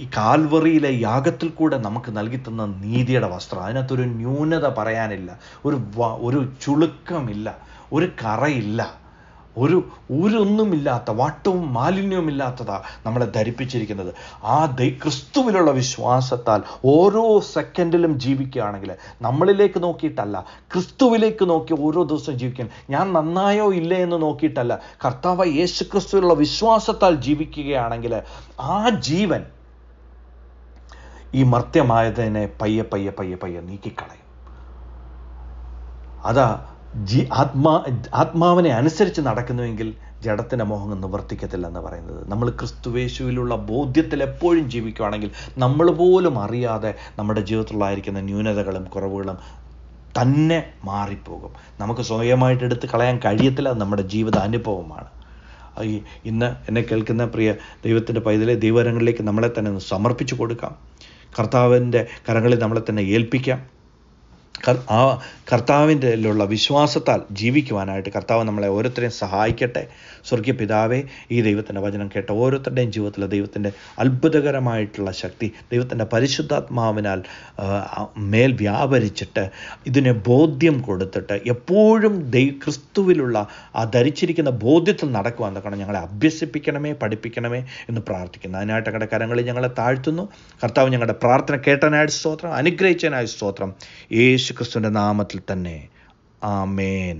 ഈ കാൽവറിയിലെ യാഗത്തിൽ കൂടെ നമുക്ക് നൽകി തന്ന നീതിയുടെ വസ്ത്രം, അതിനകത്തൊരു ന്യൂനത പറയാനില്ല, ഒരു ചുളുക്കമില്ല, ഒരു കറയില്ല, ഒരൊന്നുമില്ലാത്ത വട്ടവും മാലിന്യവുമില്ലാത്തതാ നമ്മളെ ധരിപ്പിച്ചിരിക്കുന്നത്. ആ ക്രിസ്തുവിലുള്ള വിശ്വാസത്താൽ ഓരോ സെക്കൻഡിലും ജീവിക്കുകയാണെങ്കിൽ, നമ്മളിലേക്ക് നോക്കിയിട്ടല്ല, ക്രിസ്തുവിലേക്ക് നോക്കി ഓരോ ദിവസവും ജീവിക്കാൻ, ഞാൻ നന്നായോ ഇല്ലേ എന്ന് നോക്കിയിട്ടല്ല, കർത്താവ് യേശു ക്രിസ്തുവിലുള്ള വിശ്വാസത്താൽ ജീവിക്കുകയാണെങ്കിൽ ആ ജീവൻ ഈ മർത്യമായതിനെ പയ്യെ പയ്യെ പയ്യെ പയ്യെ നീക്കിക്കളയും. അതാ ആത്മാവിനെ അനുസരിച്ച് നടക്കുന്നുവെങ്കിൽ ജഡത്തിൻ്റെ മോഹങ്ങൾ നിവർത്തിക്കത്തില്ല എന്ന് പറയുന്നത്. നമ്മൾ ക്രിസ്തുവേശുവിലുള്ള ബോധ്യത്തിൽ എപ്പോഴും ജീവിക്കുകയാണെങ്കിൽ നമ്മൾ പോലും അറിയാതെ നമ്മുടെ ജീവിതത്തിലായിരിക്കുന്ന ന്യൂനതകളും കുറവുകളും തന്നെ മാറിപ്പോകും. നമുക്ക് സ്വയമായിട്ട് എടുത്ത് കളയാൻ കഴിയത്തില്ല. നമ്മുടെ ജീവിത അനുഭവമാണ്. ഇന്ന് എന്നെ കേൾക്കുന്ന പ്രിയ ദൈവത്തിൻ്റെ പൈതലെ, ദൈവകരങ്ങളിലേക്ക് നമ്മളെ തന്നെ സമർപ്പിച്ചു കൊടുക്കാം. കർത്താവിൻ്റെ കരങ്ങളിൽ നമ്മളെ തന്നെ ഏൽപ്പിക്കാം. ആ കർത്താവിൻ്റെ വിശ്വാസത്താൽ ജീവിക്കുവാനായിട്ട് കർത്താവ് നമ്മളെ ഓരോരുത്തരെയും സഹായിക്കട്ടെ. സ്വർഗീയ പിതാവേ, ഈ ദൈവത്തിൻ്റെ വചനം കേട്ട ഓരോരുത്തരുടെയും ജീവിതത്തിൽ ദൈവത്തിൻ്റെ അത്ഭുതകരമായിട്ടുള്ള ശക്തി ദൈവത്തിൻ്റെ പരിശുദ്ധാത്മാവിനാൽ മേൽ വ്യാപരിച്ചിട്ട് ഇതിനെ ബോധ്യം കൊടുത്തിട്ട് എപ്പോഴും ക്രിസ്തുവിലുള്ള ആ ധരിച്ചിരിക്കുന്ന ബോധ്യത്തിൽ നടക്കുവാൻ തക്കണം ഞങ്ങളെ അഭ്യസിപ്പിക്കണമേ, പഠിപ്പിക്കണമേ എന്ന് പ്രാർത്ഥിക്കുന്നു. അതിനായിട്ട് ഞങ്ങളുടെ കരങ്ങളിൽ ഞങ്ങളെ താഴ്ത്തുന്നു. കർത്താവ് ഞങ്ങളുടെ പ്രാർത്ഥന കേട്ടനായിട്ട് സ്തോത്രം, അനുഗ്രഹിച്ചതിനായി സ്തോത്രം. യേശു ക്രിസ്തുവിൻ്റെ നാമത്തിൽ തന്നെ. ആമേൻ.